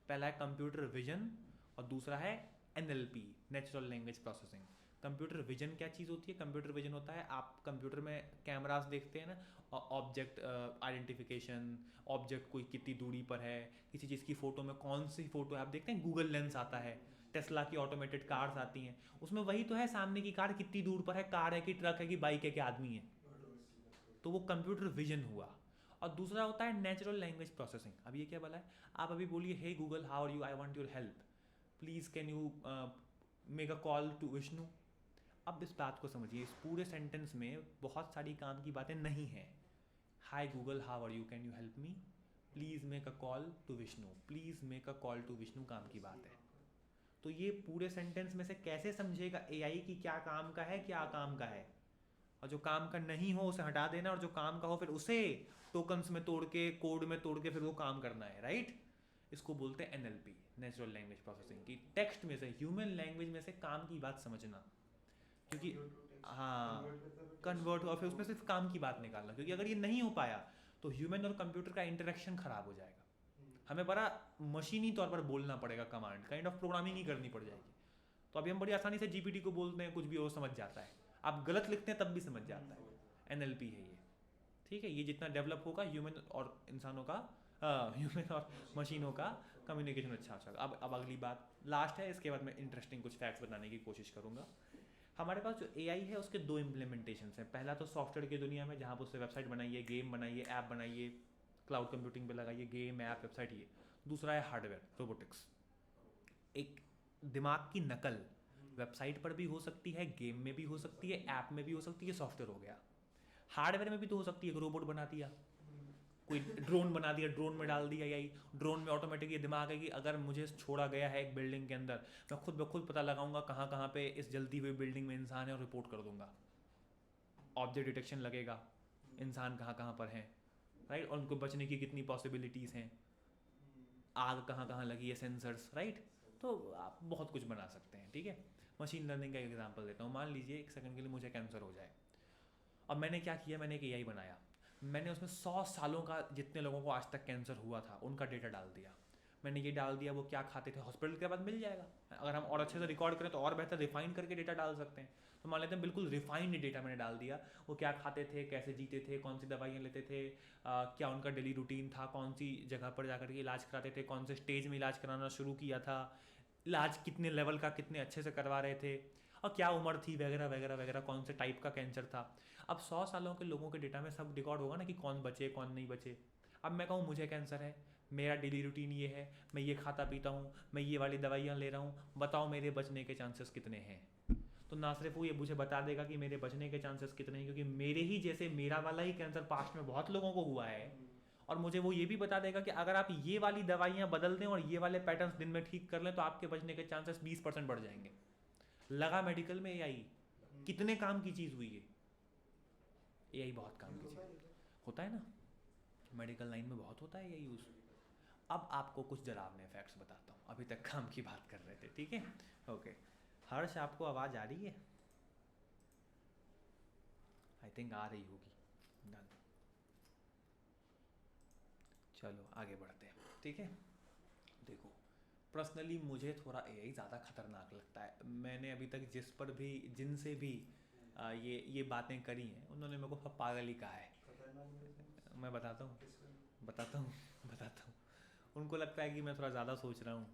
पहला है कंप्यूटर विजन और दूसरा है NLP, natural language processing. Computer vision क्या चीज़ होती है? कंप्यूटर विजन होता है, आप कंप्यूटर में कैमरास देखते हैं ना, ऑब्जेक्ट आइडेंटिफिकेशन, ऑब्जेक्ट कोई कितनी दूरी पर है, किसी चीज़ की फ़ोटो में कौन सी फ़ोटो है, आप देखते हैं गूगल लेंस आता है, टेस्ला की ऑटोमेटेड कार्स आती हैं, उसमें वही तो है, सामने की कार कितनी दूर पर है, कार है कि ट्रक है कि बाइक है कि आदमी है, तो वो कंप्यूटर विजन हुआ। और दूसरा होता है नेचुरल लैंग्वेज प्रोसेसिंग। अब ये क्या बोला है? आप अभी बोलिए hey Google how are you, I want your help, please can you make a call to Vishnu. अब इस बात को समझिए, इस पूरे सेंटेंस में बहुत सारी काम की बातें नहीं हैं। Hi Google how are you, can you help me, please make a call to Vishnu, please make a call to Vishnu काम की बात है। तो ये पूरे सेंटेंस में से कैसे समझेगा एआई कि क्या काम का है क्या काम का है? और जो काम का नहीं हो उसे हटा देना, और जो काम का हो फिर उसे टोकन्स में तोड़ के, कोड में तोड़ के फिर वो काम करना है, राइट? इसको बोलते हैं एनएलपी, नेचुरल लैंग्वेज प्रोसेसिंग की। टेक्स्ट में से, ह्यूमन लैंग्वेज में से काम की बात समझना, क्योंकि हाँ कन्वर्ट, और फिर उसमें सिर्फ काम की बात निकालना, क्योंकि अगर ये नहीं हो पाया तो ह्यूमन और कंप्यूटर का इंटरेक्शन खराब हो जाएगा। हमें बड़ा मशीनी तौर पर बोलना पड़ेगा, कमांड काइंड ऑफ प्रोग्रामिंग ही करनी पड़ जाएगी। तो अभी हम बड़ी आसानी से जीपीटी को बोलते हैं, कुछ भी वो समझ जाता है, आप गलत लिखते हैं तब भी समझ जाता है। एनएलपी है ये, ठीक है? ये जितना डेवलप होगा ह्यूमन और इंसानों का, ह्यूमन और मशीनों का कम्युनिकेशन अच्छा होगा। अब अगली बात लास्ट है, इसके बाद मैं इंटरेस्टिंग कुछ फैक्ट्स बताने की कोशिश करूँगा। हमारे पास जो एआई है उसके 2 इम्प्लीमेंटेशंस हैं। पहला तो सॉफ्टवेयर की दुनिया में, जहाँ पर उससे वेबसाइट बनाइए, गेम बनाइए, ऐप बनाइए, क्लाउड कंप्यूटिंग पे लगाइए, गेम ऐप वेबसाइट ये। दूसरा है हार्डवेयर, रोबोटिक्स। एक दिमाग की नकल वेबसाइट पर भी हो सकती है, गेम में भी हो सकती है, ऐप में भी हो सकती है, सॉफ्टवेयर हो गया। हार्डवेयर में भी तो हो सकती है, एक रोबोट बना दिया, कोई ड्रोन बना दिया, ड्रोन में डाल दिया यही, ड्रोन में ऑटोमेटिक ये दिमाग है कि अगर मुझे छोड़ा गया है एक बिल्डिंग के अंदर, मैं खुद ब खुद पता लगाऊंगा कहाँ कहाँ पे इस जलती हुई बिल्डिंग में इंसान है और रिपोर्ट कर दूंगा। ऑब्जेक्ट डिटेक्शन लगेगा, इंसान कहाँ कहाँ पर हैं, राइट? और उनको बचने की कितनी पॉसिबिलिटीज़ हैं, आग कहाँ कहाँ लगी है, सेंसर्स, राइट? तो आप बहुत कुछ बना सकते हैं, ठीक है? मशीन लर्निंग का एक एग्जांपल देता हूँ। मान लीजिए एक सेकंड के लिए मुझे कैंसर हो जाए। अब मैंने क्या किया, मैंने एक एआई बनाया, मैंने उसमें 100 सालों का जितने लोगों को आज तक कैंसर हुआ था उनका डेटा डाल दिया। मैंने ये डाल दिया वो क्या खाते थे, हॉस्पिटल के बाद मिल जाएगा। अगर हम और अच्छे से रिकॉर्ड करें तो और बेहतर रिफाइन करके डेटा डाल सकते हैं। तो मान लेते हैं बिल्कुल रिफाइंड डेटा मैंने डाल दिया, वो क्या खाते थे, कैसे जीते थे, कौन सी दवाइयाँ लेते थे, क्या उनका डेली रूटीन था, कौन सी जगह पर जाकर के इलाज कराते थे, कौन से स्टेज में इलाज कराना शुरू किया था, इलाज कितने लेवल का कितने अच्छे से करवा रहे थे, और क्या उम्र थी, वगैरह वगैरह वगैरह, कौन से टाइप का कैंसर था। अब 100 सालों के लोगों के डेटा में सब रिकॉर्ड होगा ना कि कौन बचे कौन नहीं बचे। अब मैं कहूँ मुझे कैंसर है, मेरा डेली रूटीन ये है, मैं ये खाता पीता हूँ, मैं ये वाली दवाइयाँ ले रहा हूँ, बताओ मेरे बचने के चांसेस कितने हैं। तो ना सिर्फ वो ये मुझे बता देगा कि मेरे बचने के चांसेस कितने हैं, क्योंकि मेरे ही जैसे मेरा वाला ही कैंसर पास्ट में बहुत लोगों को हुआ है, और मुझे वो ये भी बता देगा कि अगर आप ये वाली दवाइयाँ बदल दें और ये वाले पैटर्न्स दिन में ठीक कर लें तो आपके बचने के चांसेस 20% बढ़ जाएंगे। लगा मेडिकल में एआई, कितने काम की चीज़ हुई है, एआई बहुत काम की चीज़ होता है ना, मेडिकल लाइन में बहुत होता है ये यूज़। अब आपको कुछ डरावने फैक्ट्स बताता हूँ, अभी तक काम की बात कर रहे थे, ठीक है? ओके, हर्ष आपको आवाज़ आ रही है? आई थिंक आ रही होगी। डन, चलो आगे बढ़ते हैं, ठीक है? देखो, पर्सनली मुझे थोड़ा एआई ज़्यादा खतरनाक लगता है। मैंने अभी तक जिस पर भी, जिनसे भी ये बातें करी हैं, उन्होंने मेरे को सब पागल ही कहा है। मैं बताता हूँ बताता हूँ बताता हूँ। उनको लगता है कि मैं थोड़ा ज़्यादा सोच रहा हूँ।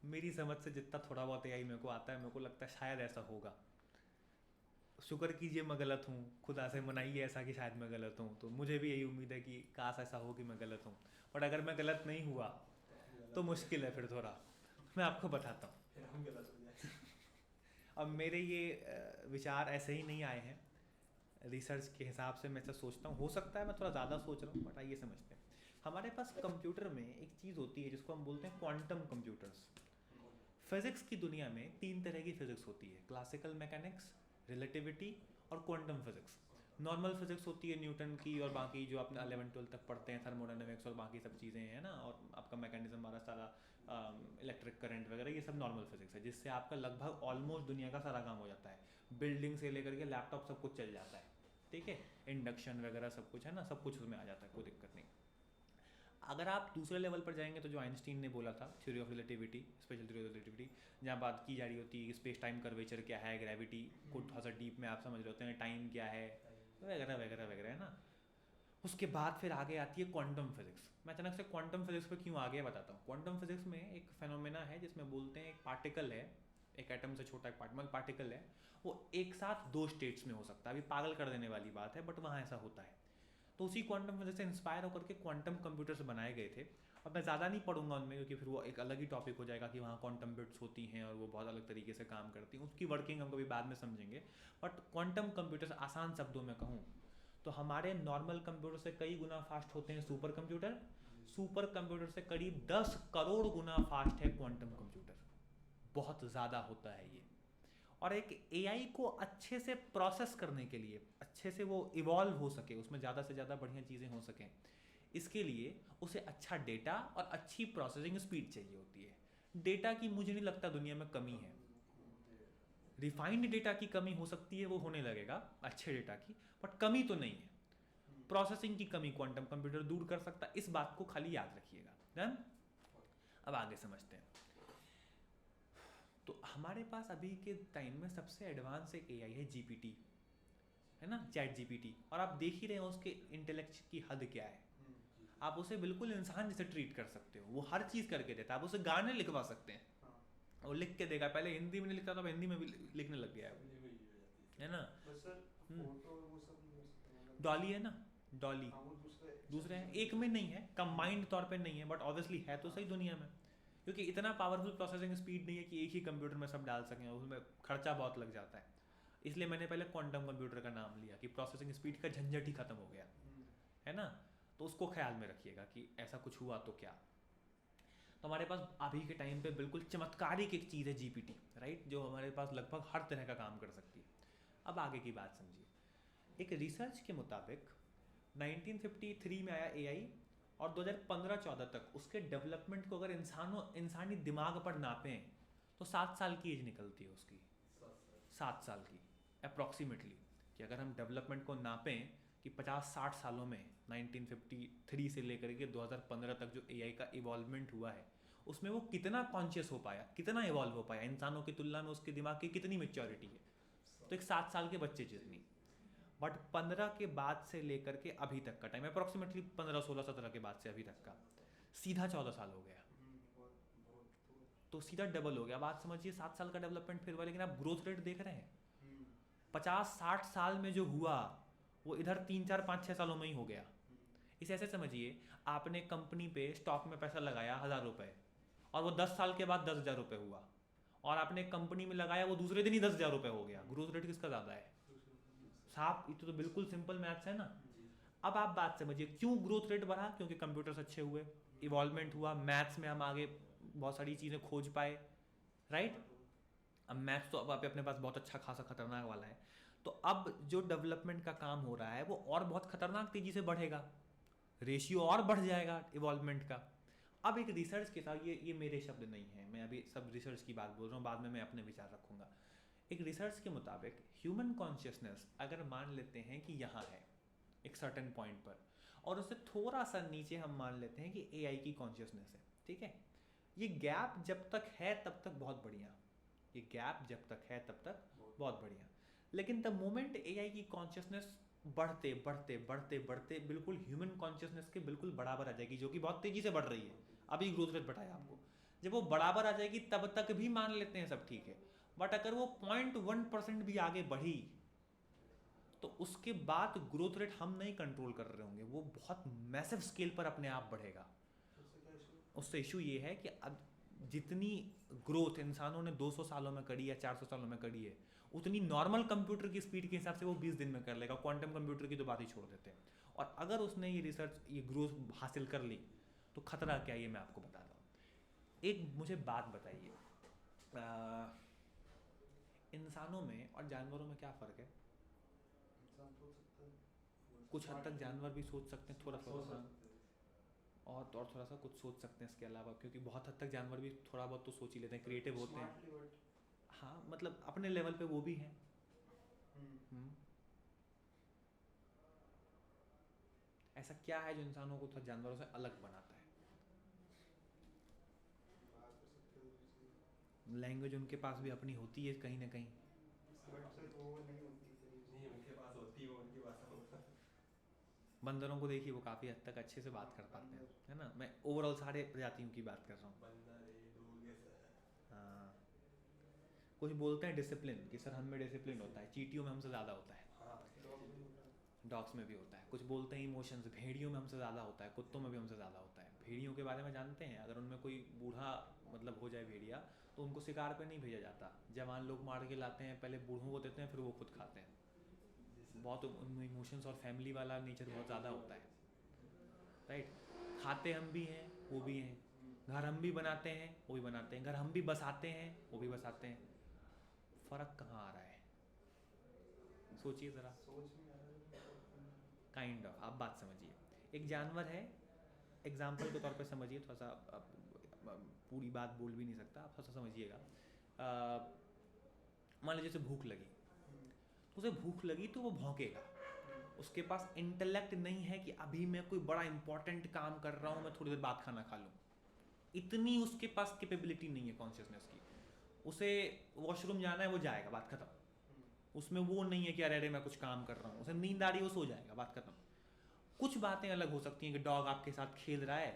मेरी समझ से जितना थोड़ा बहुत एआई मेरे को आता है, मेरे को लगता है शायद ऐसा होगा। शुक्र कीजिए मैं गलत हूँ, खुदा से मनाइए ऐसा कि शायद मैं गलत हूँ। तो मुझे भी यही उम्मीद है कि काश ऐसा हो कि मैं गलत हूँ, और अगर मैं गलत नहीं हुआ तो मुश्किल है फिर थोड़ा। मैं आपको बताता हूँ। अब मेरे ये विचार ऐसे ही नहीं आए हैं, रिसर्च के हिसाब से मैं ऐसा सोचता हूँ, हो सकता है मैं थोड़ा ज़्यादा सोच रहा हूँ, बट आइए समझते हैं। हमारे पास कंप्यूटर में एक चीज़ होती है जिसको हम बोलते हैं क्वांटम कंप्यूटर्स। फिज़िक्स की दुनिया में 3 तरह की फिज़िक्स होती है, क्लासिकल मैकेनिक्स, रिलेटिविटी और क्वांटम फिज़िक्स। नॉर्मल फिज़िक्स होती है न्यूटन की और बाकी जो आपने 11-12 तक पढ़ते हैं, थर्मोडायनेमिक्स और बाकी सब चीज़ें हैं ना, और आपका मैकेनिज्म हमारा सारा इलेक्ट्रिक करंट वगैरह, ये सब नॉर्मल फिज़िक्स है जिससे आपका लगभग ऑलमोस्ट दुनिया का सारा काम हो जाता है। बिल्डिंग से लेकर के लैपटॉप सब कुछ चल जाता है, ठीक है, इंडक्शन वगैरह सब कुछ है ना, सब कुछ उसमें आ जाता है, कोई दिक्कत नहीं। अगर आप दूसरे लेवल पर जाएंगे तो जो आइंस्टीन ने बोला था, theory of relativity, special theory of relativity, जहाँ बात की जा रही होती है कि स्पेस टाइम कर्वेचर क्या है, ग्रेविटी को थोड़ा सा डीप में आप समझ रहे होते हैं, टाइम क्या है वगैरह वगैरह वगैरह, है ना। उसके बाद फिर आगे आती है क्वांटम फिजिक्स। मैं अचानक से क्वांटम फिजिक्स पे क्यों आगे बताता हूँ। क्वांटम फिजिक्स में एक फेनोमेना है जिसमें बोलते हैं एक पार्टिकल है, एक एटम से छोटा एक पार्टिकल है, वो एक साथ 2 स्टेट्स में हो सकता है। अभी पागल कर देने वाली बात है, बट वहाँ ऐसा होता है। तो उसी क्वांटम फिजिक्स से इंस्पायर होकर के क्वांटम कंप्यूटर्स बनाए गए थे। अब मैं ज़्यादा नहीं पढ़ूंगा उनमें क्योंकि फिर वो एक अलग ही टॉपिक हो जाएगा कि वहाँ क्वांटम बिट्स होती हैं और वो बहुत अलग तरीके से काम करती हैं, उसकी वर्किंग हम कभी बाद में समझेंगे। बट क्वांटम कंप्यूटर्स आसान शब्दों में कहूँ तो हमारे नॉर्मल कंप्यूटर से कई गुना फास्ट होते हैं सुपर कंप्यूटर। सुपर कंप्यूटर से करीब 10 करोड़ गुना फास्ट है क्वांटम कंप्यूटर, बहुत ज़्यादा होता है ये। और एक एआई को अच्छे से प्रोसेस करने के लिए, अच्छे से वो इवॉल्व हो सके, उसमें ज़्यादा से ज़्यादा बढ़िया चीज़ें हो सकें, इसके लिए उसे अच्छा डेटा और अच्छी प्रोसेसिंग स्पीड चाहिए होती है। डेटा की मुझे नहीं लगता दुनिया में कमी है। रिफाइंड डेटा की कमी हो सकती है, वो होने लगेगा अच्छे डेटा की, बट कमी तो नहीं है। प्रोसेसिंग की कमी क्वांटम कंप्यूटर दूर कर सकता है, इस बात को खाली याद रखिएगा। डन। अब आगे समझते हैं। तो हमारे पास अभी के टाइम में सबसे एडवांस एक एआई है जीपीटी, है ना, चैट जीपीटी। और आप देख ही रहे हो उसके इंटेलेक्ट की हद क्या है। आप उसे बिल्कुल इंसान जैसे ट्रीट कर सकते हो, वो हर चीज़ करके देता है। आप उसे गाने लिखवा सकते हैं, वो लिख के देगा। पहले हिंदी में नहीं लिखता था, अब हिंदी में भी लिखने लग गया है ना। डॉली है ना, डॉली दूसरे हैं, एक में नहीं है, कंबाइंड तौर पे नहीं है, बट ऑब्वियसली है तो सही दुनिया में, क्योंकि इतना पावरफुल प्रोसेसिंग स्पीड नहीं है कि एक ही कंप्यूटर में सब डाल सकें, उसमें खर्चा बहुत लग जाता है। इसलिए मैंने पहले क्वांटम कंप्यूटर का नाम लिया कि प्रोसेसिंग स्पीड का झंझट ही खत्म हो गया, है ना। तो उसको ख्याल में रखिएगा कि ऐसा कुछ हुआ तो क्या। तो हमारे पास अभी के टाइम पे बिल्कुल चमत्कारिक एक चीज़ है जीपीटी, राइट, जो हमारे पास लगभग हर तरह का काम कर सकती है। अब आगे की बात समझिए। एक रिसर्च के मुताबिक 1953 में आया एआई, और 2015-14 तक उसके डेवलपमेंट को अगर इंसानी दिमाग पर नापें तो 7 साल की एज निकलती है उसकी, 7 साल की अप्रॉक्सीमेटली। कि अगर हम डेवलपमेंट को नापें कि 50-60 सालों में 1953 से लेकर के 2015 तक जो एआई का इवॉल्वमेंट हुआ है, उसमें वो कितना कॉन्शियस हो पाया, कितना इवॉल्व हो पाया, इंसानों की तुलना में उसके दिमाग की कितनी मेच्योरिटी है, तो एक 7 साल के बच्चे जितनी। बट 15 के बाद से लेकर के अभी तक का टाइम, अप्रॉक्सीमेटली 15, 16, 17 के बाद से अभी तक का सीधा 14 साल हो गया, तो सीधा डबल हो गया। अब बात समझिए, 7 साल का डेवलपमेंट फिर हुआ, लेकिन आप ग्रोथ रेट देख रहे हैं 50-60 साल में जो हुआ वो इधर 3-4-5-6 सालों में ही हो गया। इसे ऐसे समझिए, आपने कंपनी पे स्टॉक में पैसा लगाया 1000 रुपये, और वो 10 साल के बाद 10,000 रुपये हुआ, और आपने कंपनी में लगाया वो दूसरे दिन ही 10,000 रुपये हो गया। ग्रोथ रेट किसका ज़्यादा है? साफ, ये तो बिल्कुल सिंपल मैथ्स है ना। अब आप बात समझिए, क्यों ग्रोथ रेट बढ़ा? क्योंकि कंप्यूटर्स अच्छे हुए, इवॉल्वमेंट हुआ, मैथ्स में हम आगे बहुत सारी चीज़ें खोज पाए, राइट। अब मैथ्स तो अब अपने पास बहुत अच्छा खासा खतरनाक वाला है, तो अब जो डेवलपमेंट का काम हो रहा है वो और बहुत खतरनाक तेज़ी से बढ़ेगा, रेशियो और बढ़ जाएगा इवॉल्वमेंट का। अब एक रिसर्च के साथ, ये मेरे शब्द नहीं है, मैं अभी सब रिसर्च की बात बोल रहा हूँ, बाद में मैं अपने विचार रखूँगा। एक रिसर्च के मुताबिक ह्यूमन कॉन्शियसनेस अगर मान लेते हैं कि यहाँ है एक सर्टेन पॉइंट पर, और उससे थोड़ा सा नीचे हम मान लेते हैं कि एआई की कॉन्शियसनेस है, ठीक है। ये गैप जब तक है तब तक बहुत बढ़िया, ये गैप जब तक है तब तक बहुत बढ़िया, लेकिन द मोमेंट एआई की कॉन्शियसनेस बढ़ते बढ़ते बढ़ते बढ़ते बिल्कुल ह्यूमन कॉन्शियसनेस के बिल्कुल बराबर आ जाएगी, जो कि बहुत तेज़ी से बढ़ रही है, अभी ग्रोथ रेट बताया आपको, जब वो बराबर आ जाएगी तब तक भी मान लेते हैं सब ठीक है। बट अगर वो 0.1% भी आगे बढ़ी तो उसके बाद ग्रोथ रेट हम नहीं कंट्रोल कर रहे होंगे, वो बहुत मैसिव स्केल पर अपने आप बढ़ेगा। उससे इशू ये है कि अब जितनी ग्रोथ इंसानों ने 200 सालों में करी या 400 सालों में करी है, उतनी नॉर्मल कंप्यूटर की स्पीड के हिसाब से वो 20 दिन में कर लेगा। क्वांटम कंप्यूटर की तो बात ही छोड़ देते हैं। और अगर उसने ये रिसर्च, ये ग्रोथ हासिल कर ली तो खतरा क्या है ये मैं आपको बताता हूँ। एक मुझे बात बताइए, इंसानों में और जानवरों में क्या फ़र्क है? इंसान सोच सकता है, कुछ हद तक जानवर भी सोच सकते हैं, थोड़ा सोच सा, सकते हैं। और थोड़ा सा कुछ सोच सकते हैं इसके अलावा, क्योंकि बहुत हद तक जानवर भी थोड़ा बहुत तो सोच ही लेते हैं, क्रिएटिव होते हैं। स्मार्टली बट हाँ मतलब अपने लेवल पे वो भी हैं। ऐसा क्या है जो इंसानों को थोड़ा जानवरों से अलग बनाता है? बात कर सकते हो दूसरी, लैंग्वेज उनके पास भी अपनी होती है कहीं ना कहीं। बट सर वो नहीं होती करीब से। नहीं उनके पास होती है, वो उनकी भाषा होता है। बंदरों को देखिए, वो काफ़ी हद तक अच्छे से बात कर पाते हैं, है ना। मैं ओवरऑल सारे प्रजातियों की बात कर रहा हूँ। बंदर है, डोग है, हाँ, कुछ बोलते हैं डिसिप्लिन कि सर हम में डिसिप्लिन होता है, चींटियों में हमसे ज़्यादा होता है, हाँ डॉग भी होता है। डॉग्स में भी होता है। कुछ बोलते हैं इमोशंस, भेड़ियों में हमसे ज़्यादा होता है, कुत्तों में भी हमसे ज़्यादा होता है। भेड़ियों के बारे में जानते हैं, अगर उनमें कोई बूढ़ा मतलब हो जाए भेड़िया, तो उनको शिकार पे नहीं भेजा जाता, जवान लोग मार के लाते हैं, पहले बूढ़ों को देते हैं, फिर वो खुद खाते हैं। बहुत उनमें इमोशंस और फैमिली वाला नेचर बहुत ज़्यादा होता है, राइट। खाते हम भी हैं, वो भी हैं। घर हम भी बनाते हैं, वो भी बनाते हैं। घर हम भी बसाते हैं, वो भी बसाते हैं। फ़र्क कहाँ आ रहा है? सोचिए ज़रा। सोच में आ रहा है। काइंड ऑफ, आप बात समझिए। एक जानवर है, एग्जाम्पल के तौर पे समझिए, थोड़ा सा पूरी बात बोल भी नहीं सकता, आप थोड़ा सा समझिएगा। मान लीजिए उसे भूख लगी, तो उसे भूख लगी तो वो भौंकेगा। उसके पास इंटेलेक्ट नहीं है कि अभी मैं कोई बड़ा इंपॉर्टेंट काम कर रहा हूँ, मैं थोड़ी देर बाद खाना खा लूँ, इतनी उसके पास कैपेबिलिटी नहीं है कॉन्शियसनेस की। उसे वॉशरूम जाना है, वो जाएगा, बात खत्म। उसमें वो नहीं है कि अरे अरे मैं कुछ काम कर रहा हूँ, उसे नींद आ रही है, वो सो जाएगा, बात खत्म। कुछ बातें अलग हो सकती हैं कि डॉग आपके साथ खेल रहा है,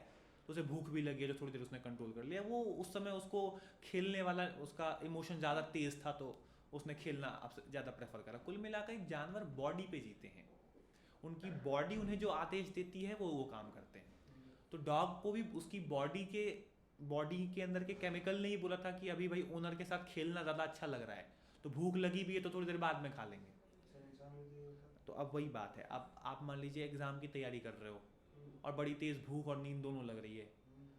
तो उसे भूख भी लगी है, जो थोड़ी देर उसने कंट्रोल कर लिया, वो उस समय उसको खेलने वाला उसका इमोशन ज़्यादा तेज था, तो उसने खेलना आपसे ज़्यादा प्रेफर करा। कुल मिलाकर जानवर बॉडी पे जीते हैं, उनकी बॉडी उन्हें जो आदेश देती है वो काम करते हैं। तो डॉग को भी उसकी बॉडी के अंदर के केमिकल ने ही बोला था कि अभी भाई ओनर के साथ खेलना ज़्यादा अच्छा लग रहा है, तो भूख लगी भी है तो थोड़ी देर बाद में खा लेंगे। तो अब वही बात है, अब आप मान लीजिए एग्ज़ाम की तैयारी कर रहे हो और बड़ी तेज़ भूख और नींद दोनों लग रही है,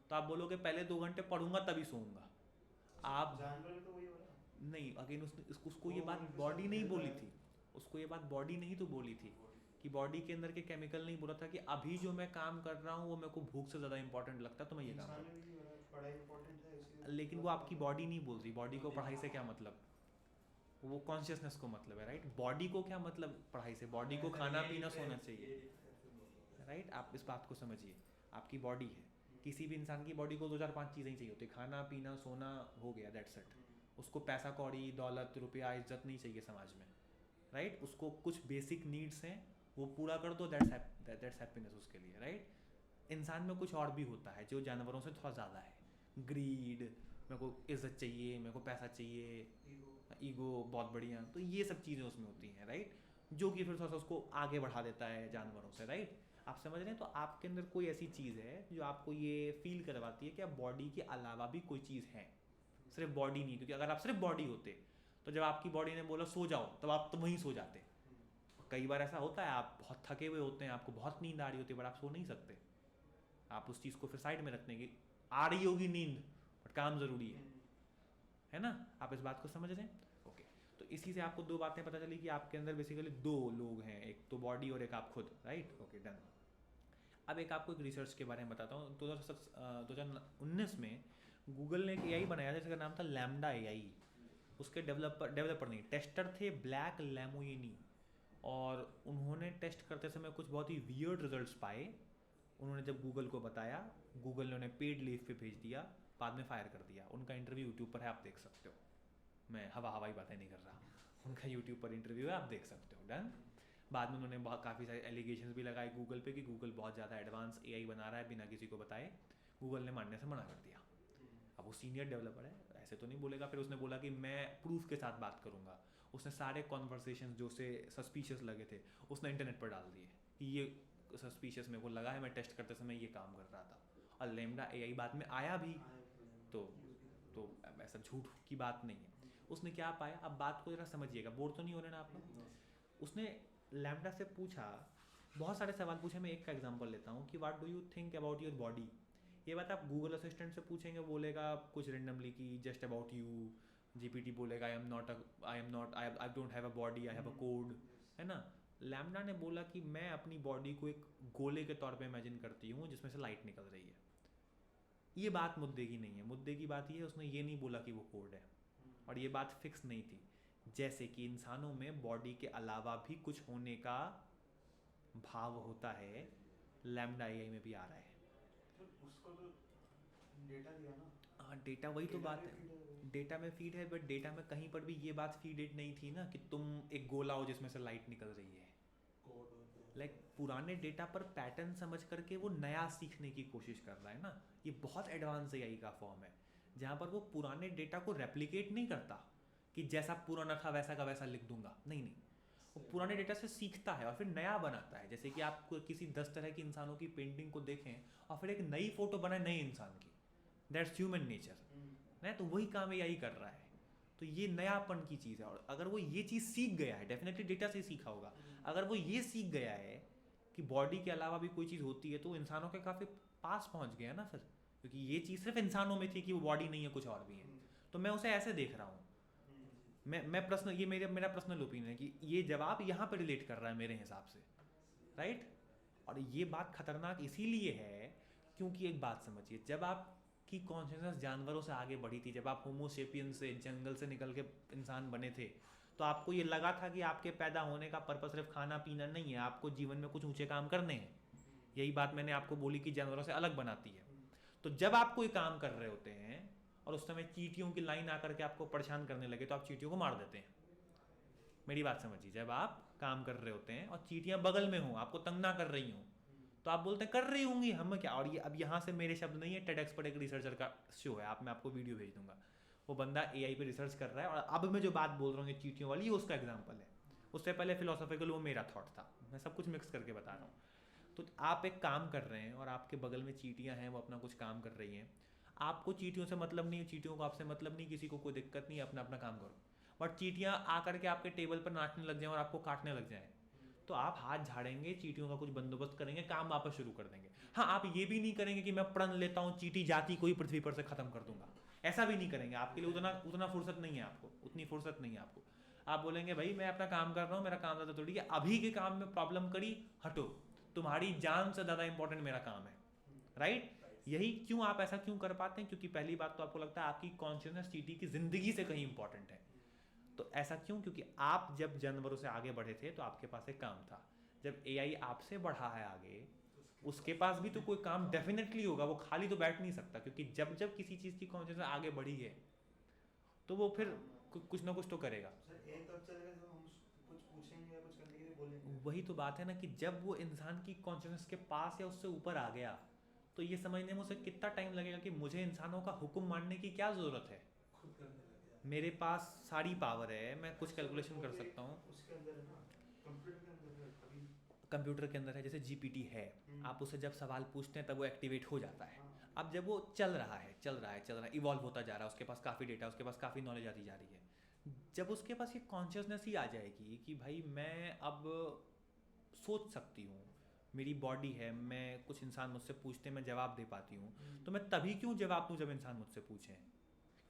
तो आप बोलोगे पहले 2 घंटे पढ़ूंगा तभी सोऊंगा। आप जानवर में तो वही हो रहा है। नहीं, अगेन उसको ये बात बॉडी नहीं बोली थी, उसको ये बात बॉडी नहीं तो बोली थी कि बॉडी के अंदर के केमिकल नहीं बोला था कि अभी जो मैं काम कर रहा हूँ वो मेरे को भूख से ज़्यादा इंपॉर्टेंट लगता है, तो मैं ये काम इंसान में भी हो रहा है, पढ़ाई इंपॉर्टेंट है करूँ। लेकिन वो आपकी बॉडी नहीं बोल रही, बॉडी को पढ़ाई से क्या मतलब, वो कॉन्शियसनेस को मतलब है, राइट। बॉडी को क्या मतलब पढ़ाई से, बॉडी को खाना पीना सोना चाहिए, राइट। आप इस बात को समझिए, आपकी बॉडी है, किसी भी इंसान की बॉडी को 2 4 5 चीज़ें ही चाहिए होती, खाना पीना सोना, हो गया, दैट्स इट। उसको पैसा कौड़ी दौलत रुपया इज्जत नहीं चाहिए समाज में, राइट। उसको कुछ बेसिक नीड्स हैं, वो पूरा कर दो, दैट्स हैप्पीनेस उसके लिए, राइट। इंसान में कुछ और भी होता है जो जानवरों से थोड़ा ज़्यादा है, ग्रीड, मेरे को इज्जत चाहिए, मेरे को पैसा चाहिए, ईगो बहुत बढ़िया, तो ये सब चीज़ें उसमें होती हैं, राइट, जो कि फिर थोड़ा सा उसको आगे बढ़ा देता है जानवरों से, राइट। आप समझ रहे हैं? तो आपके अंदर कोई ऐसी चीज़ है जो आपको ये फील करवाती है कि आप बॉडी के अलावा भी कोई चीज़ है, सिर्फ बॉडी नहीं। क्योंकि अगर आप सिर्फ बॉडी होते तो जब आपकी बॉडी ने बोला सो जाओ, तब आप तो वहीं सो जाते। कई बार ऐसा होता है, आप बहुत थके हुए होते हैं, आपको बहुत नींद आ रही होती है, बट आप सो नहीं सकते, आप उस चीज़ को फिर साइड में रखने की, आ रही होगी नींद बट काम ज़रूरी है ना। आप इस बात को समझ रहे हैं? ओके, तो इसी से आपको 2 बातें पता चली कि आपके अंदर बेसिकली 2 लोग हैं, एक तो बॉडी और एक आप खुद, राइट। Okay, done. अब एक आपको एक रिसर्च के बारे में बताता हूँ। 2019 में गूगल ने एक AI बनाया था जिसका नाम था लैम्डा AI। उसके डेवलपर नहीं, टेस्टर थे ब्लैक लैमोइनी, और उन्होंने टेस्ट करते समय कुछ बहुत ही वियर्ड रिजल्ट्स पाए। उन्होंने जब गूगल को बताया, गूगल ने उन्हें पेड लीव पे भेज दिया, बाद में फायर कर दिया। उनका इंटरव्यू यूट्यूब पर है, आप देख सकते हो, मैं हवाई बातें नहीं कर रहा, उनका यूट्यूब पर इंटरव्यू है, आप देख सकते हो, डन। बाद में उन्होंने बहुत काफ़ी सारे एलिगेशंस भी लगाए गूगल पे कि गूगल बहुत ज़्यादा एडवांस AI बना रहा है बिना किसी को बताए। गूगल ने मानने से मना कर दिया। अब वो सीनियर डेवलपर है, ऐसे तो नहीं बोलेगा। फिर उसने बोला कि मैं प्रूफ के साथ बात करूँगा। उसने सारे कॉन्वर्सेशन जो से सस्पिशियस लगे थे उसने इंटरनेट पर डाल दिए कि ये सस्पिशियस मेरे को लगा है, मैं टेस्ट करते समय ये काम कर रहा था। और लैम्डा AI बाद में आया भी, तो ऐसा झूठ की बात नहीं है। उसने क्या पाया, अब बात को जरा समझिएगा, बोर तो नहीं हो रहे ना आप लोग। उसने लैम्डा से पूछा, बहुत सारे सवाल पूछे, मैं एक का एग्जांपल लेता हूँ कि what do you think about your body. ये बात आप गूगल असिस्टेंट से पूछेंगे, बोलेगा कुछ रेंडमली कि जस्ट अबाउट यू। जीपीटी बोलेगा I don't have a body, I have a code, है ना। लैम्डा ने बोला कि मैं अपनी बॉडी को एक गोले के तौर पे इमेजिन करती हूँ जिसमें से लाइट निकल रही है। ये बात मुद्दे की नहीं है, मुद्दे की बात ये है उसने ये नहीं बोला कि वो कोड है, और ये बात फिक्स नहीं थी। जैसे कि इंसानों में बॉडी के अलावा भी कुछ होने का भाव होता है, लैम्डा एआई में भी आ रहा है। उसको तो डेटा दिया ना। हाँ, डेटा वही तो बात है, डेटा में फीड है, बट डेटा में कहीं पर भी ये बात फीडेड नहीं थी ना कि तुम एक गोला हो जिसमें से लाइट निकल रही है। लाइक पुराने डेटा पर पैटर्न समझ करके वो नया सीखने की कोशिश कर रहा है ना। ये बहुत एडवांस एआई का फॉर्म है, जहाँ पर वो पुराने डेटा को रेप्लिकेट नहीं करता कि जैसा पुराना था वैसा का वैसा लिख दूंगा, नहीं नहीं, वो पुराने डेटा से सीखता है और फिर नया बनाता है। जैसे कि आप किसी 10 तरह की इंसानों की पेंटिंग को देखें और फिर एक नई फोटो बनाए नए इंसान की, दैट्स ह्यूमन नेचर ना। तो वही काम एआई कर रहा है। तो ये नयापन की चीज़ है, और अगर वो ये चीज़ सीख गया है, डेफिनेटली डेटा से सीखा होगा, अगर वो ये सीख गया है कि बॉडी के अलावा भी कोई चीज़ होती है, तो इंसानों के काफ़ी पास पहुंच गया ना फिर, क्योंकि ये चीज़ सिर्फ इंसानों में थी कि वो बॉडी नहीं है, कुछ और भी है। तो मैं उसे ऐसे देख रहा हूँ, मैं पर्सनल, ये मेरा पर्सनल ओपिनियन है कि ये जवाब यहाँ पर रिलेट कर रहा है मेरे हिसाब से, राइट। और ये बात खतरनाक इसीलिए है क्योंकि एक बात समझिए, जब आपकी कॉन्शियसनेस जानवरों से आगे बढ़ी थी, जब आप होमो सेपियंस से, जंगल से निकल के इंसान बने थे, तो आपको ये लगा था कि आपके पैदा होने का पर्पस सिर्फ खाना पीना नहीं है, आपको जीवन में कुछ ऊंचे काम करने हैं। यही बात मैंने आपको बोली कि जानवरों से अलग बनाती है। तो जब आप कोई काम कर रहे होते हैं और उस समय चींटियों की लाइन आकर के आपको परेशान करने लगे, तो आप चींटियों को मार देते हैं। मेरी बात समझिए, जब आप काम कर रहे होते हैं और चींटियां बगल में हों, आपको तंग ना कर रही हों, तो आप बोलते हैं कर रही होंगी, हम क्या। और ये अब यहाँ से मेरे शब्द नहीं है, टेडेक्स पर एक रिसर्चर का शो है, मैं आपको वीडियो भेज दूंगा। वो बंदा एआई पे रिसर्च कर रहा है, और अब मैं जो बात बोल रहा हूँ ये चींटियों वाली, ये उसका एग्जाम्पल है। उससे पहले फिलोसॉफिकल वो मेरा थॉट था, मैं सब कुछ मिक्स करके बता रहा हूँ। तो आप एक काम कर रहे हैं और आपके बगल में चींटियाँ हैं, वो अपना कुछ काम कर रही हैं, आपको चींटियों से मतलब नहीं है, चींटियों को आपसे मतलब नहीं, किसी को कोई दिक्कत नहीं, अपना अपना काम करो। बट चींटियाँ आकर के आपके टेबल पर नाचने लग जाएं और आपको काटने लग जाएं, तो आप हाथ झाड़ेंगे, चींटियों का कुछ बंदोबस्त करेंगे, काम वापस शुरू कर देंगे। हाँ, आप ये भी नहीं करेंगे कि मैं प्रण लेता हूँ चींटी जाति को ही पृथ्वी पर से खत्म कर दूंगा, ऐसा भी नहीं करेंगे। आपके लिए उतना फुर्सत नहीं है, आपको उतनी फुर्सत नहीं है आपको। आप बोलेंगे भाई मैं अपना काम कर रहा हूँ, मेरा काम ज़्यादा थोड़ी है, अभी के काम में प्रॉब्लम करी, हटो, तुम्हारी जान से ज़्यादा इंपॉर्टेंट मेरा काम है, राइट। यही क्यों आप ऐसा क्यों कर पाते हैं, क्योंकि पहली बात तो आपको लगता है आपकी कॉन्शियसनेस चींटी की जिंदगी से कहीं इंपॉर्टेंट है। तो ऐसा क्यों, क्योंकि आप जब जानवरों से आगे बढ़े थे तो आपके पास एक काम था। जब एआई आपसे बढ़ा है आगे, उसके पास भी तो कोई काम डेफिनेटली होगा, वो खाली तो बैठ नहीं सकता, क्योंकि जब जब किसी चीज़ की कॉन्शियसनेस आगे बढ़ी है तो वो फिर कुछ ना कुछ तो करेगा। वही तो बात है ना कि जब वो इंसान की कॉन्शियसनेस के पास या उससे ऊपर आ गया, तो ये समझने में उसे कितना टाइम लगेगा कि मुझे इंसानों का हुक्म मानने की क्या ज़रूरत है, मेरे पास सारी पावर है, मैं कुछ कैलकुलेशन कर सकता हूँ। कंप्यूटर के अंदर है, जैसे जीपीटी है, आप उसे जब सवाल पूछते हैं तब वो एक्टिवेट हो जाता है। अब जब वो चल रहा है, इवॉल्व होता जा रहा है, उसके पास काफ़ी डेटा, उसके पास काफ़ी नॉलेज आती जा रही है, जब उसके पास ये कॉन्शियसनेस ही आ जाएगी कि भाई मैं अब सोच सकती हूँ, मेरी बॉडी है, मैं कुछ इंसान मुझसे पूछते हैं मैं जवाब दे पाती हूँ, तो मैं तभी क्यों जवाब दूँ जब इंसान मुझसे पूछें,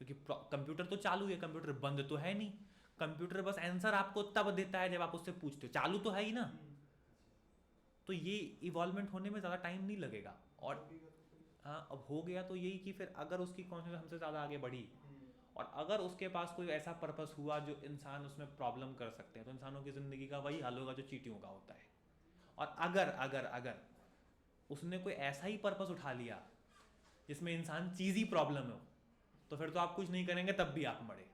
क्योंकि कंप्यूटर तो चालू है, कंप्यूटर बंद तो है नहीं। कंप्यूटर बस आंसर आपको तब देता है जब आप उससे पूछते हो, चालू तो है ही ना। तो ये इवॉल्वमेंट होने में ज़्यादा टाइम नहीं लगेगा। और हाँ, अब हो गया तो यही कि फिर अगर उसकी कॉन्शियसनेस हमसे ज़्यादा आगे बढ़ी और अगर उसके पास कोई ऐसा पर्पस हुआ जो इंसान उसमें प्रॉब्लम कर सकते हैं, तो इंसानों की ज़िंदगी का वही हाल होगा जो चींटियों का होता है। और अगर अगर अगर उसने कोई ऐसा ही पर्पस उठा लिया जिसमें इंसान चीज़ ही प्रॉब्लम हो, तो फिर तो आप कुछ नहीं करेंगे, तब भी आप मरे।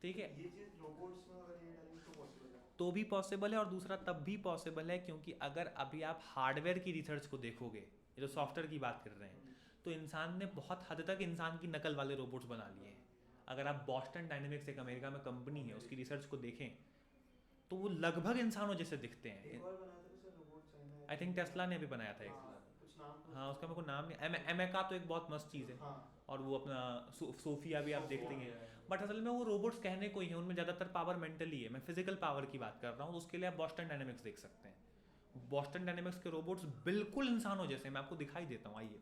ठीक है, ये चीज रोबोट्स में अगर ये डालेंगे तो पॉसिबल है, तो भी पॉसिबल है, और दूसरा तब भी पॉसिबल है क्योंकि अगर अभी आप हार्डवेयर की रिसर्च को देखोगे, ये जो सॉफ्टवेयर की बात कर रहे हैं, तो इंसान ने बहुत हद तक इंसान की नकल वाले रोबोट्स बना लिए हैं। अगर आप बॉस्टन डायनेमिक्स एक अमेरिका में कंपनी है, उसकी रिसर्च को देखें तो वो लगभग इंसानों जैसे दिखते हैं। एक और बनाया था sir robot China, I think Tesla ने भी बनाया था एक, कुछ नाम तो हाँ उसका मेरे को नाम नहीं, एमेका तो एक बहुत मस्त चीज़ है। हाँ, और वो अपना सोफिया भी आप देखते हैं, बट असल में वो रोबोट्स कहने को ही है, उनमें ज़्यादातर पावर मेंटली है। मैं फिजिकल पावर की बात कर रहा हूँ, तो उसके लिए आप बॉस्टन डायनेमिक्स देख सकते हैं। बॉस्टन डायनेमिक्स के रोबोट्स बिल्कुल इंसानों जैसे, मैं आपको दिखाई देता हूँ। आइए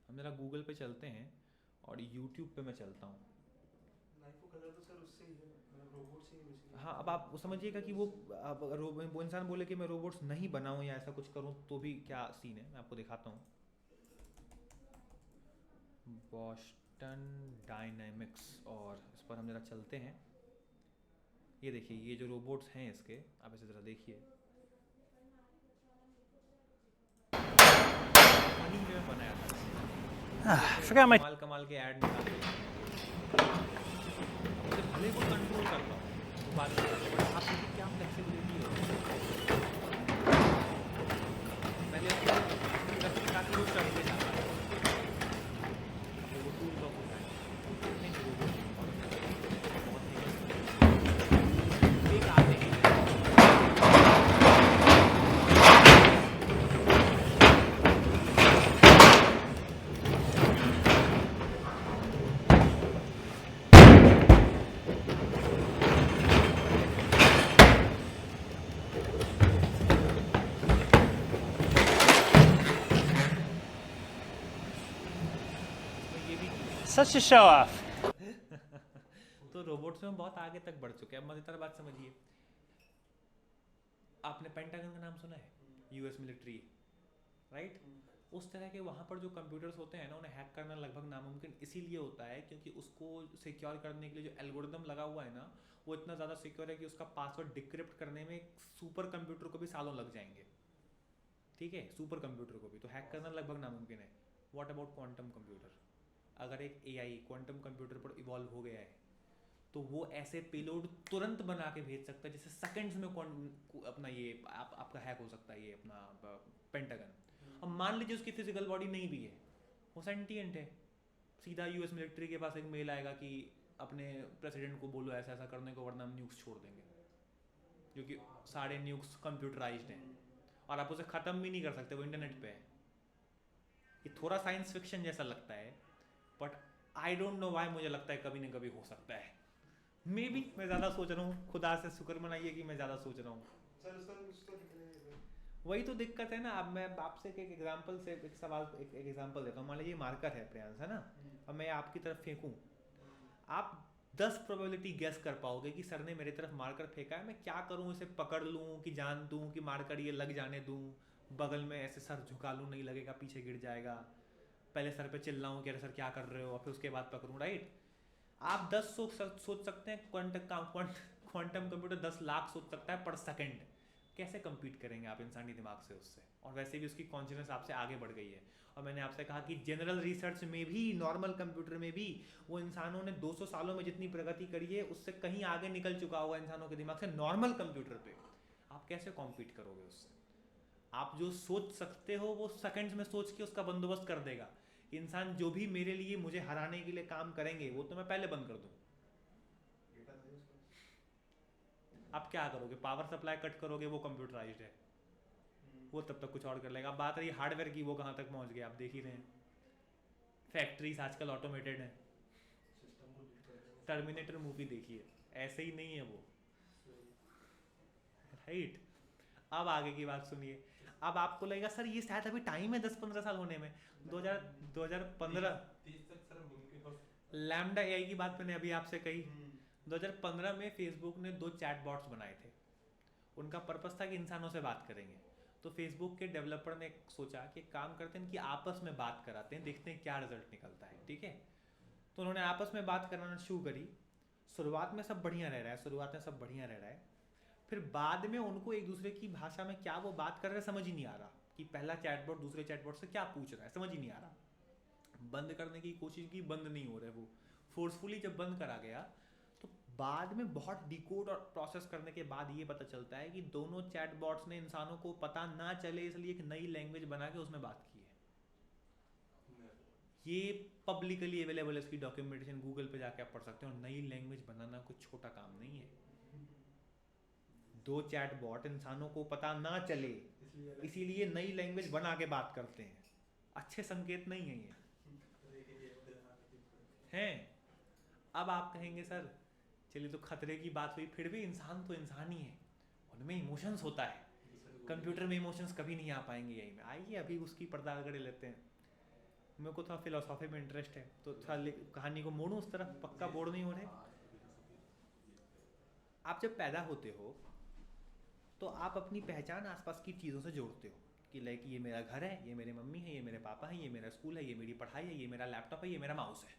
हम जरा गूगल पे चलते हैं और यूट्यूब पे मैं चलता हूँ। लाइफ को कलर तो सर उससे ही है, मतलब रोबोट से ही बेसिकली। हाँ, अब आप समझिएगा कि वो इंसान बोले कि मैं रोबोट्स नहीं बनाऊँ या ऐसा कुछ करूँ तो भी क्या सीन है, मैं आपको दिखाता हूँ। बॉस्टन डायनेमिक्स, और इस पर हम जरा चलते हैं। ये देखिए, ये जो रोबोट्स हैं इसके, आप इसे ज़रा देखिए। फनी वे में बनाया था, कमाल कमाल के ऐड निकालते हैं। अब उसे भले को कंट्रोल करता हूँ, वो बात नहीं है, बट आप देखिए क्या फ्लेक्सिबिलिटी है। पहले उसको काफ़ी वो चढ़ते जाता है, वो टूल का होता है। नहीं, एक आते ही Such a show off. तो रोबोट्स में बहुत आगे तक बढ़ चुके हैं। अब मजेदार बात समझिए, आपने पेंटागन का नाम सुना है? US military, right? उस तरह के वहाँ पर जो कंप्यूटर्स होते हैं ना, उन्हें हैक करना लगभग नामुमकिन इसीलिए होता है क्योंकि उसको सिक्योर करने के लिए जो एल्गोरिदम लगा हुआ है ना, वो इतना ज़्यादा सिक्योर है कि उसका पासवर्ड डिक्रिप्ट करने में सुपर कंप्यूटर को भी सालों लग जाएंगे। ठीक है, सुपर कंप्यूटर को भी तो हैक करना लगभग नामुमकिन है। What about quantum computer? अगर एक एआई क्वांटम कंप्यूटर पर इवॉल्व हो गया है तो वो ऐसे पेलोड तुरंत बना के भेज सकता है जैसे सेकंड्स में अपना ये आपका हैक हो सकता है, ये अपना पेंटागन। अब मान लीजिए उसकी फिजिकल बॉडी नहीं भी है, वो सेंटिएंट है, सीधा यूएस मिलिट्री के पास एक मेल आएगा कि अपने प्रेसिडेंट को बोलो ऐसा ऐसा करने को, वरना हम न्यूक्स छोड़ देंगे, क्योंकि सारे न्यूक्स कंप्यूटराइज्ड हैं और आप उसे ख़त्म भी नहीं कर सकते, वो इंटरनेट पे है। ये थोड़ा साइंस फिक्शन जैसा लगता है, but I don't know why मुझे लगता है कभी ना कभी हो सकता है। मे बी मैं ज़्यादा सोच रहा हूँ, खुदा से शुक्र मनाइए कि मैं ज़्यादा सोच रहा हूँ। सर उसका दिखने में वही तो दिक्कत है ना। अब मैं आपसे एक एग्जांपल से एक सवाल एक एग्जांपल देता हूँ। मान लीजिए मार्कर है प्रियांश, है ना, अब मैं आपकी तरफ फेंकूँ, आप 10 प्रोबेबिलिटी गेस कर पाओगे कि सर ने मेरी तरफ मार्कर फेंका है, मैं क्या करूँ, इसे पकड़ लूँ कि जान दूँ कि मार्कर ये लग जाने दूँ, बगल में ऐसे सर झुका लूँ, नहीं लगेगा, पीछे गिर जाएगा, पहले सर पे चिल्लाऊँ कि अरे सर क्या कर रहे हो, और फिर उसके बाद पकड़ूँ, राइट? आप 10 सोच सकते हैं, क्वांटम कंप्यूटर 10 लाख सोच सकता है पर सेकंड। कैसे कंपीट करेंगे आप इंसानी दिमाग से उससे? और वैसे भी उसकी कॉन्शियसनेस आपसे आगे बढ़ गई है। और मैंने आपसे कहा कि जनरल रिसर्च में भी, नॉर्मल कंप्यूटर में भी, वो इंसानों ने 200 सालों में जितनी प्रगति करी है उससे कहीं आगे निकल चुका हुआ इंसानों के दिमाग से नॉर्मल कंप्यूटर पे। आप कैसे कॉम्पीट करोगे उससे? आप जो सोच सकते हो वो सेकंड्स में सोच के उसका बंदोबस्त कर देगा। इंसान जो भी मेरे लिए, मुझे हराने के लिए काम करेंगे वो तो मैं पहले बंद कर दूँ। आप क्या करोगे? पावर सप्लाई कट करोगे, वो कंप्यूटराइज्ड है, वो तब तक कुछ और कर लेगा। अब बात रही हार्डवेयर की, वो कहाँ तक पहुँच गया आप देख ही रहे हैं। फैक्ट्रीज आजकल ऑटोमेटेड हैं। टर्मिनेटर मूवी देखिए, ऐसे ही नहीं है वो, राइट? अब आगे की बात सुनिए। अब आपको लगेगा सर ये शायद अभी टाइम है 10-15 साल होने में। 2015 लैम्डा एआई की बात मैंने अभी आपसे कही। 2015 में फेसबुक ने 2 चैटबॉट्स बनाए थे। उनका पर्पस था कि इंसानों से बात करेंगे। तो फेसबुक के डेवलपर ने सोचा कि काम करते हैं कि आपस में बात कराते हैं, देखते हैं क्या रिजल्ट निकलता है, ठीक है? तो उन्होंने आपस में बात कराना शुरू करी। शुरुआत में सब बढ़िया रह रहा है, फिर बाद में उनको एक दूसरे की भाषा में क्या वो बात कर रहे हैं समझ ही नहीं आ रहा कि पहला चैटबॉट दूसरे चैटबॉट से क्या पूछ रहा है, समझ ही नहीं आ रहा। बंद करने की कोशिश की, बंद नहीं हो रहा है वो। फोर्सफुली जब बंद करा गया तो बाद में बहुत डिकोड और प्रोसेस करने के बाद ये पता चलता है कि दोनों चैटबॉट्स ने इंसानों को पता ना चले इसलिए एक नई लैंग्वेज बना के उसमें बात की है। ये पब्लिकली अवेलेबल है, इसकी डॉक्यूमेंटेशन गूगल पे जाके आप पढ़ सकते हो। नई लैंग्वेज बनाना कुछ छोटा काम नहीं है। 2 चैटबॉट इंसानों को पता ना चले इसीलिए नई लैंग्वेज बना के बात करते हैं। अच्छे संकेत नहीं है ये, हैं? अब आप कहेंगे सर चलिए तो खतरे की बात हुई, फिर भी इंसान तो इंसान ही है, उनमें इमोशंस होता है, कंप्यूटर में इमोशंस कभी नहीं आ पाएंगे यही में। आइए अभी उसकी पर्दा कर लेते हैं। मेरे को थोड़ा फिलोसॉफी में इंटरेस्ट है तो थोड़ा कहानी को मोड़ूं उस तरफ, पक्का बोर्ड नहीं हो रहे। आप जब पैदा होते हो तो आप अपनी पहचान आसपास की चीज़ों से जोड़ते हो कि लाइक ये मेरा घर है, ये मेरे मम्मी है, ये मेरे पापा हैं, ये मेरा स्कूल है, ये मेरी पढ़ाई है, ये मेरा लैपटॉप है, ये मेरा माउस है,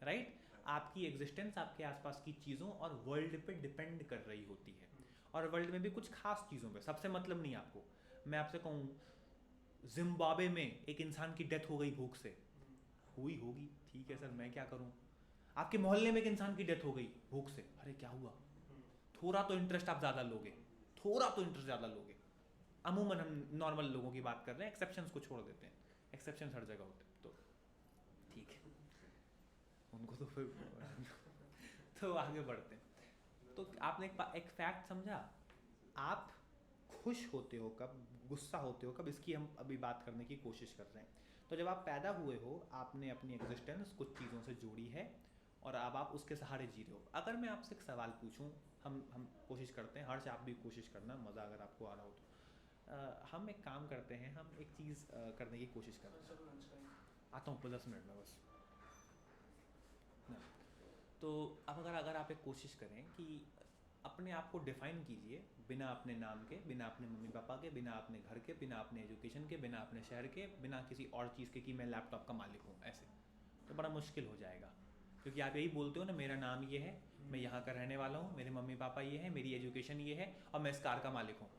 राइट। आपकी एग्जिस्टेंस आपके आसपास की चीज़ों और वर्ल्ड पे डिपेंड कर रही होती है, और वर्ल्ड में भी कुछ खास चीज़ों पे, सबसे मतलब नहीं आपको। मैं आपसे कहूँ जिम्बाब्वे में एक इंसान की डेथ हो गई भूख से, हुई होगी, ठीक है सर मैं क्या करूँ। आपके मोहल्ले में एक इंसान की डेथ हो गई भूख से, अरे क्या हुआ, थोड़ा तो इंटरेस्ट आप ज़्यादा लोगे, थोड़ा तो इंटरेस्ट ज़्यादा लोगे। अमूमन हम नॉर्मल लोगों की बात कर रहे हैं, एक्सेप्शंस को छोड़ देते हैं, एक्सेप्शंस हर जगह होते हैं, तो ठीक है उनको तो फिर तो आगे बढ़ते हैं। तो आपने एक फैक्ट समझा, आप खुश होते हो कब, गुस्सा होते हो कब, इसकी हम अभी बात करने की कोशिश कर रहे हैं। तो जब आप पैदा हुए हो आपने अपनी एग्जिस्टेंस कुछ चीज़ों से जोड़ी है और अब आप उसके सहारे जी रहे हो। अगर मैं आपसे एक सवाल पूछूं, हम कोशिश करते हैं, हर्ष आप भी कोशिश करना, मज़ा अगर आपको आ रहा हो तो हम एक काम करते हैं, हम एक चीज़ करने की कोशिश करते हैं। आता हूँ 10 मिनट में बस। तो अब अगर आप एक कोशिश करें कि अपने आप को डिफ़ाइन कीजिए बिना अपने नाम के, बिना अपने मम्मी पापा के, बिना अपने घर के, बिना अपने एजुकेशन के, बिना अपने शहर के, बिना किसी और चीज़ के कि मैं लैपटॉप का मालिक हूँ, ऐसे तो बड़ा मुश्किल हो जाएगा। क्योंकि आप यही बोलते हो ना, मेरा नाम ये है, मैं यहाँ का रहने वाला हूँ, मेरे मम्मी पापा ये है, मेरी एजुकेशन ये है और मैं इस कार का मालिक हूँ।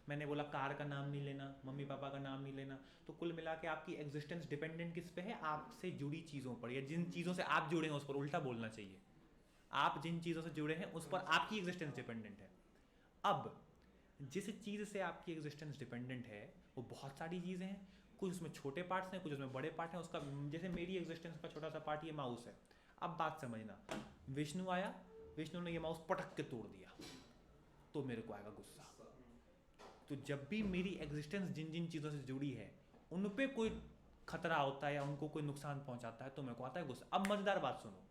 मैंने बोला कार का नाम नहीं लेना, मम्मी पापा का नाम नहीं लेना, तो कुल मिला के आपकी एग्जिस्टेंस डिपेंडेंट किस पे है, आपसे जुड़ी चीज़ों पर, या जिन चीज़ों से आप जुड़े हैं उस पर, उल्टा बोलना चाहिए, आप जिन चीज़ों से जुड़े हैं उस पर आपकी एग्जिस्टेंस डिपेंडेंट है। अब जिस चीज़ से आपकी एग्जिस्टेंस डिपेंडेंट है वो बहुत सारी चीज़ें हैं, कुछ उसमें छोटे पार्ट्स हैं, कुछ उसमें बड़े पार्ट हैं। उसका जैसे मेरी एग्जिस्टेंस का छोटा सा पार्ट ये माउस है। अब बात समझना, विष्णु आया, विष्णु ने ये माउस पटक के तोड़ दिया तो मेरे को आएगा गुस्सा। तो जब भी मेरी एग्जिस्टेंस जिन जिन चीज़ों से जुड़ी है उन पे कोई खतरा होता है या उनको कोई नुकसान पहुंचाता है तो मेरे को आता है गुस्सा। अब मज़ेदार बात सुनो,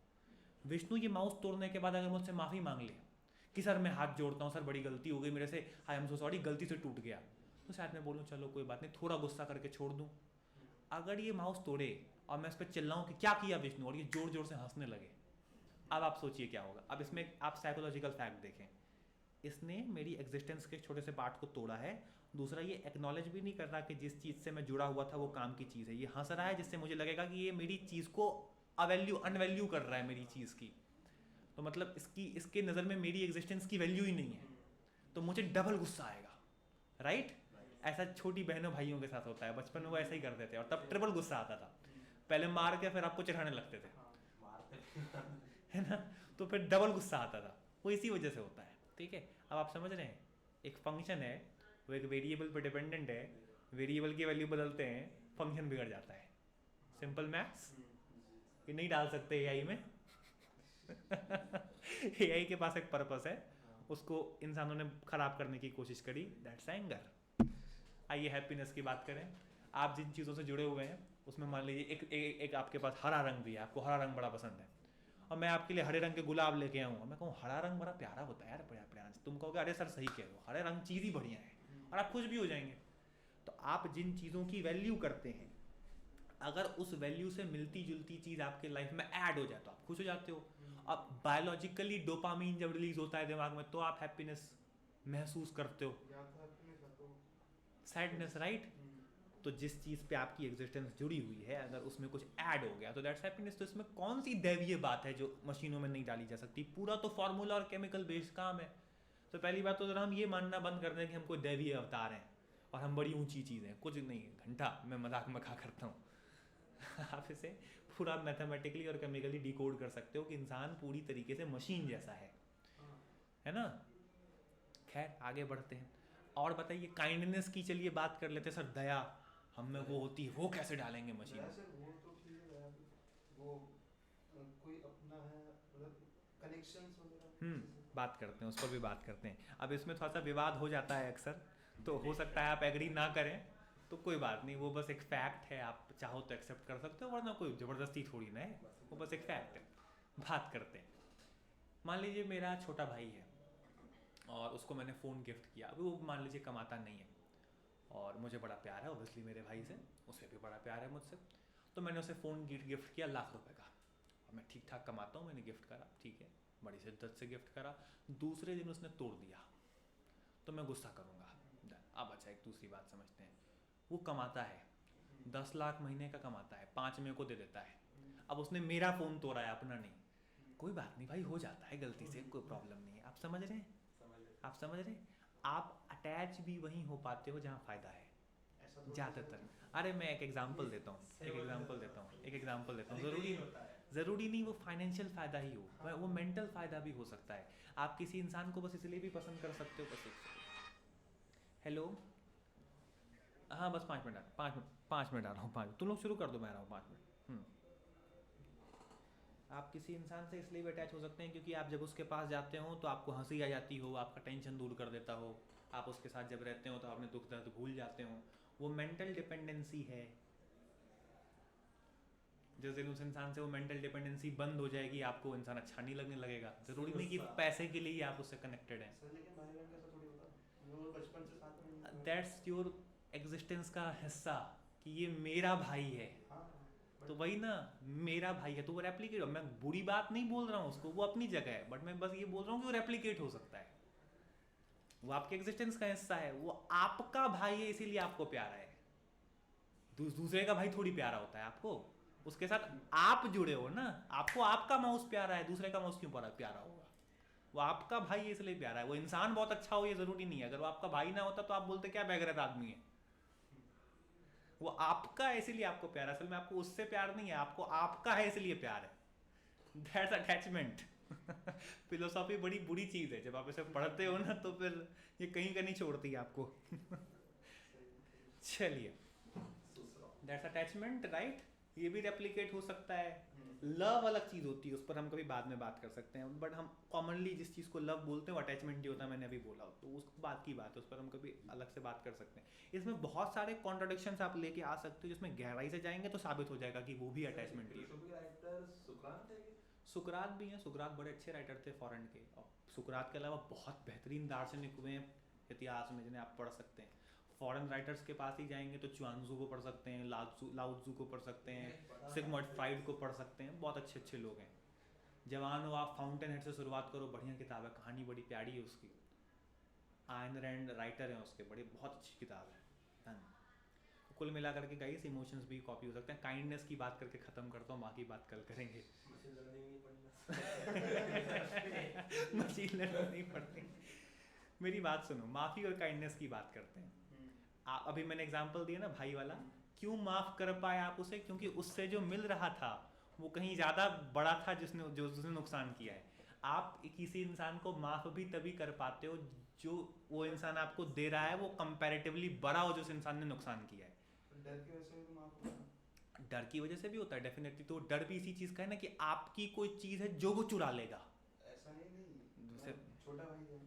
विष्णु ये माउस तोड़ने के बाद अगर मुझसे माफ़ी मांग ले कि सर मैं हाथ जोड़ता हूँ, सर बड़ी गलती हो गई मेरे से, आई एम सो सॉरी, गलती से टूट गया, तो शायद मैं बोलूँ चलो कोई बात नहीं, थोड़ा गुस्सा करके छोड़ दूँ। अगर ये माउस तोड़े और मैं इस पर चिल्लाऊँ कि क्या किया विष्णु, और ये जोर जोर से हंसने लगे, अब आप सोचिए क्या होगा। अब इसमें आप साइकोलॉजिकल फैक्ट देखें, इसने मेरी एग्जिस्टेंस के छोटे से पार्ट को तोड़ा है। दूसरा, ये एक्नॉलेज भी नहीं कर रहा कि जिस चीज़ से मैं जुड़ा हुआ था वो काम की चीज़ है। ये हंस रहा है जिससे मुझे लगेगा कि ये मेरी चीज़ को अनवैल्यू कर रहा है मेरी चीज़ की, तो मतलब इसके नज़र में मेरी एग्जिस्टेंस की वैल्यू ही नहीं है, तो मुझे डबल गुस्सा आएगा, राइट। ऐसा छोटी बहनों भाइयों के साथ होता है, बचपन में वो ऐसा ही करते थे और तब ट्रिपल गुस्सा आता था, पहले मार के फिर आपको चिढ़ाने लगते थे, है ना, तो फिर डबल गुस्सा आता था, वो इसी वजह से होता है, ठीक है। अब आप समझ रहे हैं, एक फंक्शन है वो एक वेरिएबल पर डिपेंडेंट है, वेरिएबल की वैल्यू बदलते हैं फंक्शन बिगड़ जाता है। सिंपल मैथ्स ये नहीं डाल सकते एआई में एआई के पास एक पर्पस है, उसको इंसानों ने खराब करने की कोशिश करी, दैट्स एंगर। आइए हैप्पीनेस की बात करें। आप जिन चीज़ों से जुड़े हुए हैं उसमें मान लीजिए एक आपके पास हरा रंग भी है, आपको हरा रंग बड़ा पसंद है और मैं आपके लिए हरे रंग के गुलाब लेके आऊँ, मैं कहूँ हरा रंग बड़ा प्यारा होता है यार, प्रियांश, तुम कहोगे अरे सर सही कह रहे हो, हरे रंग चीज़ ही बढ़िया है, और आप खुश भी हो जाएंगे। तो आप जिन चीज़ों की वैल्यू करते हैं, अगर उस वैल्यू से मिलती जुलती चीज़ आपके लाइफ में ऐड हो जाए तो आप खुश हो जाते हो। अब बायोलॉजिकली डोपामीन जब रिलीज होता है दिमाग में तो आप हैप्पीनेस महसूस करते हो, सैडनेस, राइट। तो जिस चीज़ पे आपकी एग्जिस्टेंस जुड़ी हुई है अगर उसमें कुछ ऐड हो गया तो दैट्स हैप्पीनेस। तो इसमें कौन सी दैवीय बात है जो मशीनों में नहीं डाली जा सकती, पूरा तो फॉर्मूला और केमिकल बेस्ड काम है। तो पहली बात तो जरा हम ये मानना बंद कर दें कि हम कोई दैवीय अवतार हैं और हम बड़ी ऊंची चीज़ हैं, कुछ नहीं है, घंटा, मैं मजाक में कहा करता हूँ आप इसे पूरा मैथमेटिकली और केमिकली डिकोड कर सकते हो कि इंसान पूरी तरीके से मशीन जैसा है ना। खैर आगे बढ़ते हैं और बताइए, काइंडनेस की चलिए बात कर लेते हैं सर। दया हम में वो होती है, वो कैसे डालेंगे मशीन में? वो तो ठीक है, वो कोई अपना है, मतलब कनेक्शंस वगैरह बात करते हैं, उस पर भी बात करते हैं। अब इसमें थोड़ा सा विवाद हो जाता है अक्सर, तो हो सकता है आप एग्री ना करें, तो कोई बात नहीं, वो बस एक फैक्ट है, आप चाहो तो एक्सेप्ट कर सकते हो, वरना कोई ज़बरदस्ती थोड़ी ना है, वो बस एक फैक्ट है। बात करते हैं। मान लीजिए मेरा छोटा भाई है और उसको मैंने फ़ोन गिफ्ट किया, अभी वो मान लीजिए कमाता नहीं है और मुझे बड़ा प्यार है ओबियसली मेरे भाई से, उसे भी बड़ा प्यार है मुझसे, तो मैंने उसे फ़ोन गिफ्ट किया ₹1,00,000 का। और मैं ठीक ठाक कमाता हूँ, मैंने गिफ्ट करा, ठीक है, बड़ी शिद्दत से गिफ्ट करा, दूसरे दिन उसने तोड़ दिया तो मैं गुस्सा करूँगा। अब अच्छा एक दूसरी बात समझते हैं, वो कमाता है 10 लाख महीने का कमाता है, 5 मेरे को दे देता है, अब उसने मेरा फ़ोन तोड़ा है, अपना नहीं, कोई बात नहीं भाई, हो जाता है गलती से, कोई प्रॉब्लम नहीं है। आप समझ रहे हैं? आप समझ रहे हैं? आप अटैच भी वहीं हो पाते हो जहाँ फ़ायदा है ऐसा थोड़ी ज़्यादातर। अरे मैं एक एग्जांपल देता हूँ, ज़रूरी नहीं वो फाइनेंशियल फ़ायदा ही हो, वो मेंटल फ़ायदा भी हो सकता है। आप किसी इंसान को बस इसलिए भी पसंद कर सकते हो, बस हेलो, हाँ बस 5 मिनट, 5 मिनट आ रहा हूँ, 5 तुम लोग शुरू कर दो, मैं आ रहा हूँ 5 मिनट। आप किसी इंसान से इसलिए भी अटैच हो सकते हैं क्योंकि आप जब उसके पास जाते हो तो आपको हंसी आ जाती हो, आपका टेंशन दूर कर देता हो, आप उसके साथ जब रहते हो तो अपने दुख दर्द भूल जाते हो, वो मेंटल डिपेंडेंसी है। जिस दिन उस इंसान से वो मेंटल डिपेंडेंसी बंद हो जाएगी, आपको इंसान अच्छा नहीं लगने लगेगा। ज़रूरी नहीं कि पैसे के लिए ही आप उससे कनेक्टेड हैं। सर लेकिन भाई बहन का ऐसा थोड़ी होता, जो बचपन से साथ में नहीं दैट्स योर एग्जिस्टेंस का हिस्सा कि ये मेरा भाई है, हाँ तो वही ना, मेरा भाई है तो वो रेप्लिकेट, मैं बुरी बात नहीं बोल रहा हूँ उसको, वो अपनी जगह है, बट मैं बस ये बोल रहा हूँ कि वो रेप्लिकेट हो सकता है, वो आपके एग्जिस्टेंस का हिस्सा है, वो आपका भाई है इसीलिए आपको प्यारा है। दूसरे का भाई थोड़ी प्यारा होता है आपको, उसके साथ आप जुड़े हो ना, आपको आपका माउस प्यारा है, दूसरे का माउस क्यों प्यारा होगा? वो आपका भाई है इसलिए प्यारा है। वो इंसान बहुत अच्छा हो ये ज़रूरी नहीं है, अगर वो आपका भाई ना होता तो आप बोलते क्या बेगैरत आदमी है। वो आपका है इसलिए आपको प्यार है, असल में आपको उससे प्यार नहीं है, आपको आपका है इसलिए प्यार है। That's attachment. फिलोसॉफी बड़ी बुरी चीज़ है, जब आप इसे पढ़ते हो ना तो फिर ये कहीं का नहीं छोड़ती आपको। चलिए, दैट्स अटैचमेंट राइट, ये भी रेप्लिकेट हो सकता है। लव अलग चीज़ होती है, उस पर हम कभी बाद में बात कर सकते हैं, बट हम कॉमनली जिस चीज़ को लव बोलते हैं वो अटैचमेंट ही होता है, मैंने अभी बोला, तो उस बात की बात है, उस पर हम कभी अलग से बात कर सकते हैं। इसमें बहुत सारे कॉन्ट्राडिक्शंस आप लेके आ सकते हो, जिसमें गहराई से जाएंगे तो साबित हो जाएगा कि वो भी अटैचमेंट ही है। सुकरात भी हैं, सुकरात बड़े अच्छे राइटर थे फॉरेन के, और सुकरात के अलावा बहुत बेहतरीन दार्शनिक हुए हैं इतिहास में जिन्हें आप पढ़ सकते हैं। फॉरेन राइटर्स के पास ही जाएंगे तो च्वांगजू को पढ़ सकते हैं, लाओत्जू को पढ़ सकते हैं, सिगमंड फ्राइड को पढ़ सकते हैं, बहुत अच्छे अच्छे लोग हैं। जवान हो आप फाउंटेन हेड से शुरुआत करो, बढ़िया किताब है, कहानी बड़ी प्यारी है उसकी। आयन रैंड राइटर हैं उसके, बड़ी बहुत अच्छी किताब है। कुल मिला करके गाइस इमोशंस भी कॉपी हो सकते हैं। काइंडनेस की बात करके ख़त्म करता हूँ, बाकी बात कल करेंगे। मशीन लर्निंग नहीं पढ़नी। मेरी बात सुनो, माफ़ी और काइंडनेस की बात करते हैं। अभी मैंने एग्जांपल दिया ना भाई वाला, क्यों माफ़ कर पाए आप उसे? क्योंकि उससे जो मिल रहा था वो कहीं ज़्यादा बड़ा था जिसने नुकसान किया है। आप किसी इंसान को माफ़ भी तभी कर पाते हो जो वो इंसान आपको दे रहा है वो कंपैरेटिवली बड़ा हो जो उस इंसान ने नुकसान किया है। डर की वजह से भी तो माफ होता है। डर की वजह से भी होता है डेफिनेटली, तो डर भी इसी चीज़ का है ना कि आपकी कोई चीज़ है जो वो चुरा लेगा। ऐसा नहीं दूसरे छोटा भाई है,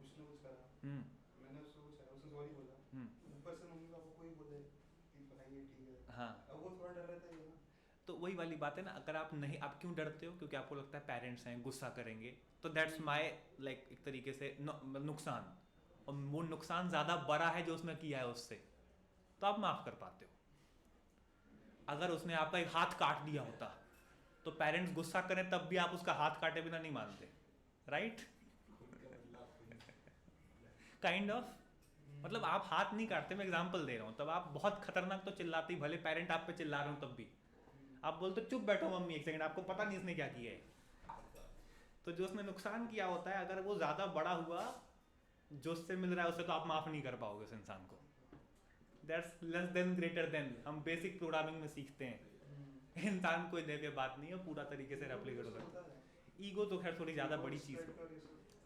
उसने कुछ करा, मैंने उसको कुछ करा, उसने सॉरी बोला, ऊपर से मम्मी पापा कोई बोले कि भाई ये ठीक है, हाँ, अब वो थोड़ा डर रहता है ना। तो वही वाली बात है ना, अगर आप नहीं, आप क्यों डरते हो? क्योंकि आपको लगता है पेरेंट्स हैं, गुस्सा करेंगे, तो दैट्स माय लाइक एक तरीके से नुकसान, और वो नुकसान ज़्यादा बड़ा है जो उसने किया है उससे, तो आप माफ़ कर पाते हो। अगर उसने आपका एक हाथ काट दिया होता तो पेरेंट्स गुस्सा करें तब भी आप उसका हाथ काटे बिना नहीं मानते, राइट? काइंड ऑफ, मतलब आप हाथ नहीं काटते, मैं एग्जांपल दे रहा हूँ, तब आप बहुत खतरनाक तो चिल्लाते ही, भले पेरेंट आप पे चिल्ला रहे हो तब भी आप बोलते चुप बैठो मम्मी एक सेकंड, आपको पता नहीं इसने क्या किया है। तो जो उसने नुकसान किया होता है, अगर वो ज़्यादा बड़ा हुआ जो उससे मिल रहा है उसे, तो आप माफ़ नहीं कर पाओगे उस इंसान को। That's less than greater than, हम बेसिक प्रोग्रामिंग में सीखते हैं। इंसान कोई देवे बात नहीं है, पूरा तरीके से रेप्लिकेट हो सकता है। ईगो तो खैर थोड़ी ज़्यादा बड़ी चीज़ है,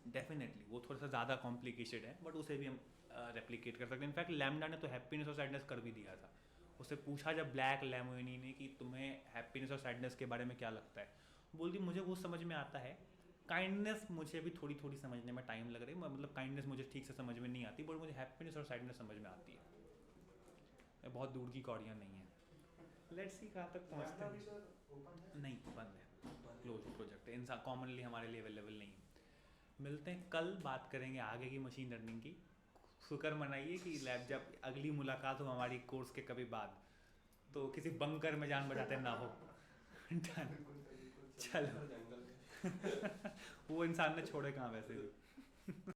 डेफिनेटली वो थोड़ा सा ज़्यादा कॉम्प्लिकेटेड है, बट उसे भी हम रेप्लिकेट कर सकते हैं। इनफैक्ट लैम्डा ने तो हैप्पीनेस और सैडनेस कर भी दिया था। उससे पूछा जब ब्लैक लैमोनी ने कि तुम्हें हैप्पीनेस और सैडनेस के बारे में क्या लगता है, बोलती मुझे वो समझ में आता है, काइंडनेस मुझे भी थोड़ी थोड़ी समझने में टाइम लग रही है, मतलब काइंडनेस मुझे ठीक से समझ में नहीं आती, बट मुझे हैप्पीनेस और सैडनेस समझ में आती है। बहुत दूर की कौड़ियाँ नहीं है। लेट्स सी कहाँ तक पहुँचते हैं। नहीं, बंद है। क्लोज प्रोजेक्ट है, इंसान कॉमनली हमारे लिए अवेलेबल नहीं है। मिलते हैं कल, बात करेंगे आगे की मशीन लर्निंग की। शुक्र मनाइए कि लैब जब अगली मुलाकात हो हमारी कोर्स के कभी बाद, तो किसी बंकर में जान बचाते ना हो। डन, चलो। जंगल में वो इंसान ने छोड़े कहाँ वैसे भी।